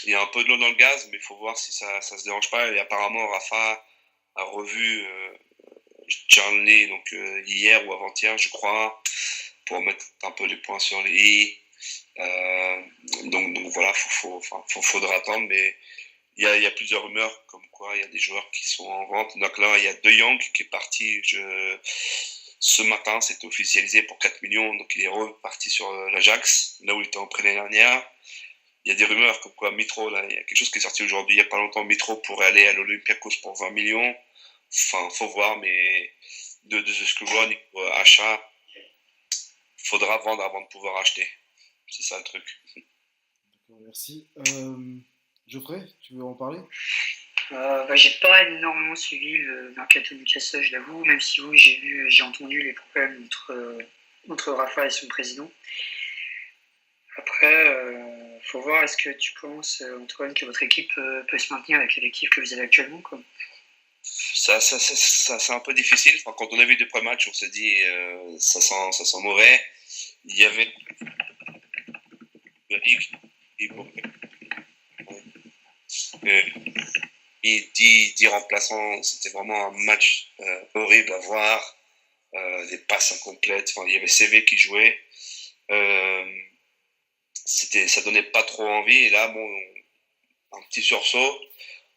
il y a un peu de l'eau dans le gaz, mais il faut voir si ça se dérange pas. Et apparemment Rafa a revu Burnley donc hier ou avant-hier, je crois, pour mettre un peu les points sur les i. Donc voilà, faudra attendre, mais il y a plusieurs rumeurs comme quoi il y a des joueurs qui sont en vente. Donc là, il y a De Jong qui est parti ce matin, c'était officialisé pour 4 millions, donc il est reparti sur l'Ajax, là où il était en prêt l'année dernière. Il y a des rumeurs comme quoi Mitro, là, il y a quelque chose qui est sorti aujourd'hui, il n'y a pas longtemps, Mitro pourrait aller à l'Olympiakos pour 20 millions. Enfin, faut voir, mais de ce que je vois, niveau achat, faudra vendre avant de pouvoir acheter. C'est ça le truc. D'accord, merci. Geoffrey, tu veux en parler? J'ai pas énormément suivi le mercato Newcastle, je l'avoue, même si oui, j'ai entendu les problèmes entre Rafa et son président. Après, faut voir, est-ce que tu penses, Antoine, que votre équipe peut se maintenir avec l'effectif que vous avez actuellement, quoi? Ça c'est un peu difficile. Enfin, quand on a vu des premiers matchs, on s'est dit ça sent mauvais. Il y avait et 10 remplaçants, c'était vraiment un match horrible à voir. Des passes incomplètes. Enfin, il y avait CV qui jouait. Ça donnait pas trop envie. Et là, bon, un petit sursaut.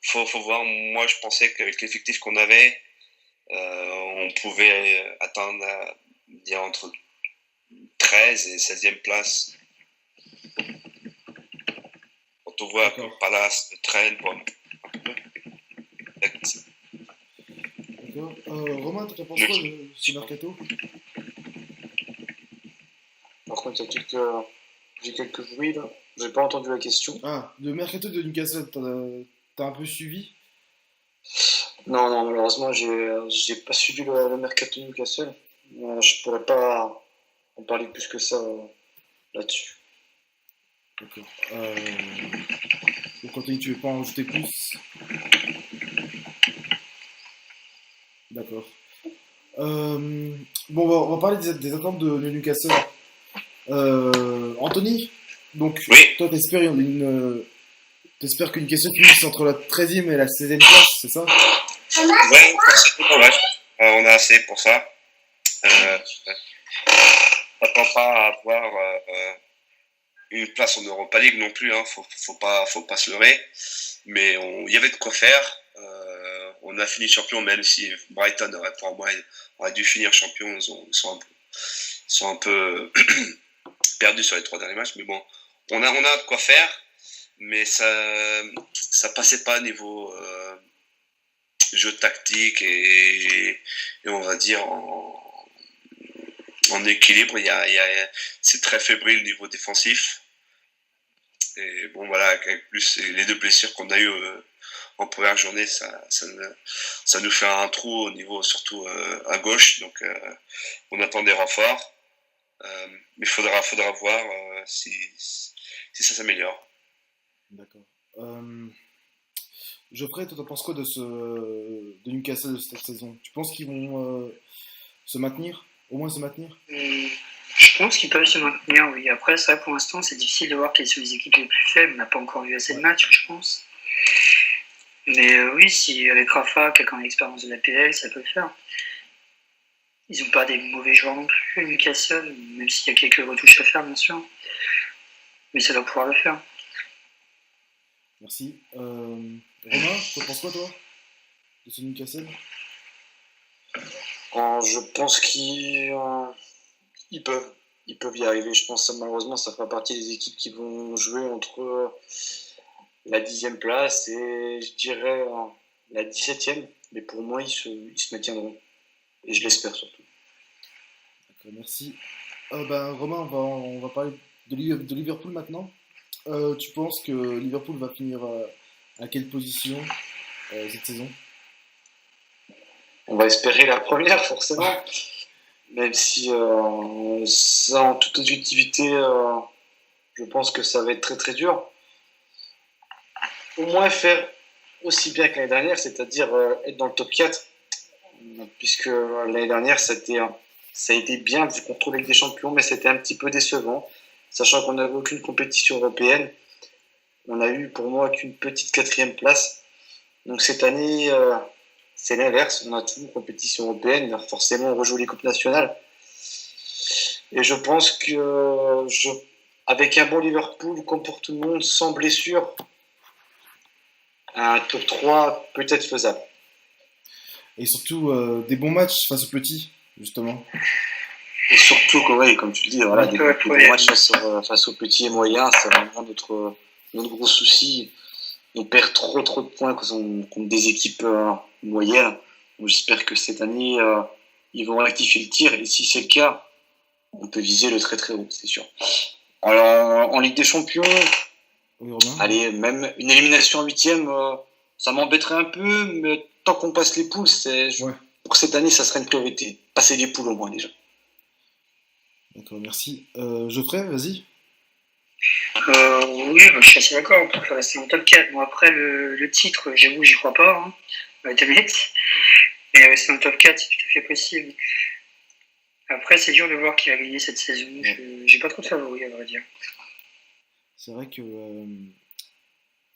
Faut voir. Moi, je pensais qu'avec l'effectif qu'on avait, on pouvait atteindre entre 13 et 16e place. Quand on voit que Palace traîne, bon, D'accord. Romain, tu en penses quoi de ce mercato? Par contre, j'ai quelques bruits là. J'ai pas entendu la question. Ah, le mercato de Newcastle, t'as un peu suivi? Non, malheureusement, j'ai pas suivi le mercato de Newcastle. Je pourrais pas en parler plus que ça là-dessus. D'accord. Donc, Anthony, tu veux pas en rajouter plus? D'accord. Bon, on va parler des attentes de Newcastle. Anthony, donc, oui. toi, t'espères que Newcastle finisse entre la 13e et la 16e place, c'est ça? Ouais, forcément, ouais. On a assez pour ça. On n'attend pas à avoir une place en Europa League non plus, hein. Faut pas se leurrer. Mais il y avait de quoi faire. On a fini champion, même si Brighton aurait dû finir champion. Ils sont un peu perdus sur les 3 derniers matchs. Mais bon, on a de quoi faire. Mais ça passait pas niveau jeu tactique et on va dire en équilibre. C'est très fébrile au niveau défensif. Et bon, voilà, avec plus les 2 blessures qu'on a eues en première journée, ça nous fait un trou au niveau, surtout à gauche. Donc, on attend des renforts. Mais il faudra voir si ça s'améliore. D'accord. Geoffrey, toi, t'en penses quoi de Newcastle de cette saison? Tu penses qu'ils vont se maintenir? Au moins se maintenir? Je pense qu'ils peuvent se maintenir, oui. Après, c'est vrai, pour l'instant, c'est difficile de voir quelles sont les équipes les plus faibles. On n'a pas encore vu assez de matchs, je pense. Mais oui, si avec Rafa, quelqu'un l'expérience de la PL, ça peut le faire. Ils n'ont pas des mauvais joueurs non plus, Newcastle, même s'il y a quelques retouches à faire, bien sûr. Mais ça doit pouvoir le faire. Merci. Romain, t'en penses quoi, toi, de ce Newcastle? Je pense qu'ils peuvent y arriver. Je pense que malheureusement, ça fera partie des équipes qui vont jouer entre la 10e place et je dirais la 17e. Mais pour moi, ils se maintiendront. Et je l'espère surtout. D'accord, merci. Romain, on va parler de Liverpool maintenant. Tu penses que Liverpool va finir à quelle position cette saison? On va espérer la première, forcément. Même si, ça, en toute objectivité, je pense que ça va être très très dur. Au moins faire aussi bien que l'année dernière, c'est-à-dire être dans le top 4. Puisque l'année dernière, ça a été bien du contrôle avec des champions, mais c'était un petit peu décevant. Sachant qu'on n'avait aucune compétition européenne. On a eu pour moi qu'une petite 4e place. Donc cette année, c'est l'inverse. On a toujours une compétition européenne, forcément on rejoue les coupes nationales. Et je pense que avec un bon Liverpool, comme pour tout le monde, sans blessure, un top 3 peut être faisable. Et surtout des bons matchs face aux petits, justement. Et surtout, comme tu le dis, voilà, des bons matchs face aux petits et moyens, c'est vraiment notre gros souci. On perd trop de points contre des équipes moyennes. Donc, j'espère que cette année, ils vont rectifier le tir. Et si c'est le cas, on peut viser le très très haut, c'est sûr. Alors, en Ligue des Champions, allez, même une élimination en 8e, ça m'embêterait un peu, mais tant qu'on passe les poules, pour cette année, ça serait une priorité. Passer les poules au moins déjà. D'accord, merci. Geoffrey, vas-y. Oui, je suis assez d'accord, on peut rester en top 4. Bon, après, le titre, j'avoue, j'y crois pas, hein, on va être honnête. Mais rester en top 4, c'est tout à fait possible. Après, c'est dur de voir qui va gagner cette saison. J'ai pas trop de favoris, à vrai dire. C'est vrai que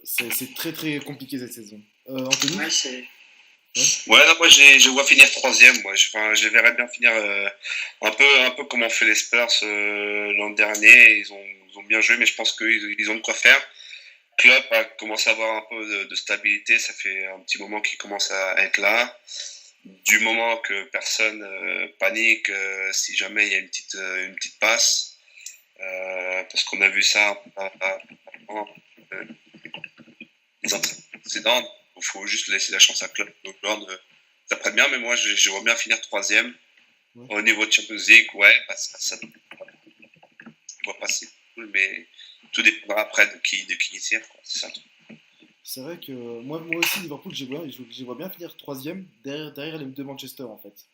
c'est très très compliqué cette saison. Anthony ? Ouais, non, moi je vois finir 3e. Moi, je verrais bien finir un peu comme ont fait les Spurs l'an dernier. Ils ont bien joué, mais je pense qu'ils ont de quoi faire. Klopp a commencé à avoir un peu de stabilité. Ça fait un petit moment qu'il commence à être là. Du moment que personne panique si jamais il y a une petite passe, parce qu'on a vu ça les antécédents. Il faut juste laisser la chance à Klopp. Donc, ça prête bien, mais moi, je vois bien finir 3e. Ouais. Au niveau de Champions League, ouais, ça doit passer. Mais tout dépendra après de qui y tire. C'est ça. C'est vrai que moi aussi, Liverpool, je vois bien finir 3e derrière les deux Manchester, en fait.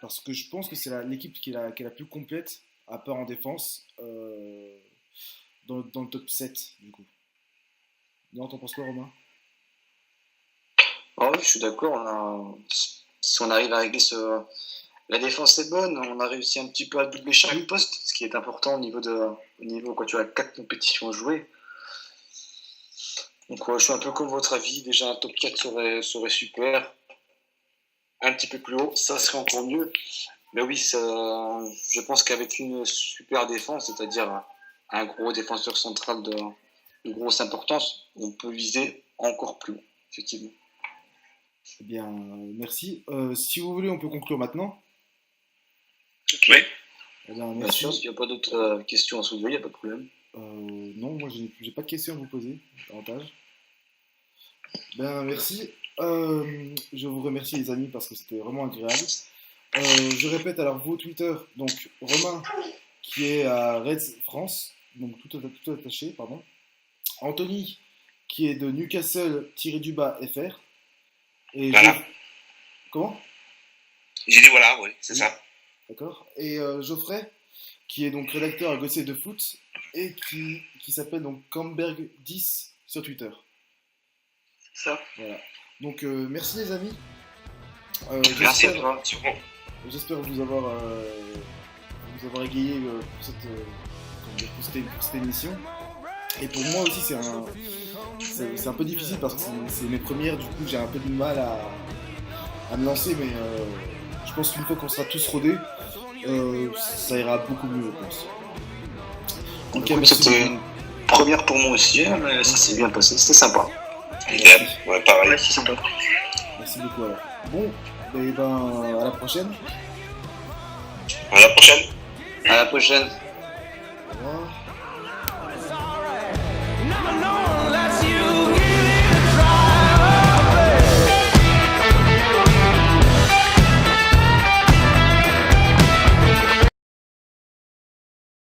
Parce que je pense que c'est l'équipe qui est la plus complète, à part en défense, dans le top 7, du coup. Non, t'en penses quoi, Romain ? Oui, je suis d'accord. Si on arrive à régler la défense est bonne, on a réussi un petit peu à doubler chaque poste, ce qui est important au niveau quand tu as 4 compétitions à jouer. Donc je suis un peu comme votre avis, déjà un top 4 serait super. Un petit peu plus haut, ça serait encore mieux. Mais oui, je pense qu'avec une super défense, c'est-à-dire un gros défenseur central de grosse importance, on peut viser encore plus haut, effectivement. Eh bien, merci. Si vous voulez, on peut conclure maintenant. Oui. Eh bien, bien sûr, s'il n'y a pas d'autres questions à soulever, il n'y a pas de problème. Non, moi, je n'ai pas de questions à vous poser, davantage. Ben, merci. Je vous remercie, les amis, parce que c'était vraiment agréable. Je répète, alors, vos Twitter, donc, Romain, qui est à Reds France, donc tout attaché, pardon. Anthony, qui est de Newcastle-FR. Et voilà. Comment ? J'ai dit voilà, oui, c'est ça. D'accord. Et Geoffrey, qui est donc rédacteur à Gosset de Foot, et qui s'appelle donc Camberg10 sur Twitter. C'est ça. Voilà. Donc merci les amis. Merci à toi. J'espère vous avoir égayé pour cette émission. Et pour moi aussi c'est un peu difficile parce que c'est mes premières, du coup j'ai un peu de mal à me lancer, mais je pense qu'une fois qu'on sera tous rodés, ça ira beaucoup mieux, je pense. Donc, c'était une première pour moi aussi, mais ça s'est bien passé, c'était sympa. Ouais, pareil. Ouais, c'est sympa. Merci beaucoup alors. Bon, et ben à la prochaine. À la prochaine. À la prochaine. Au revoir.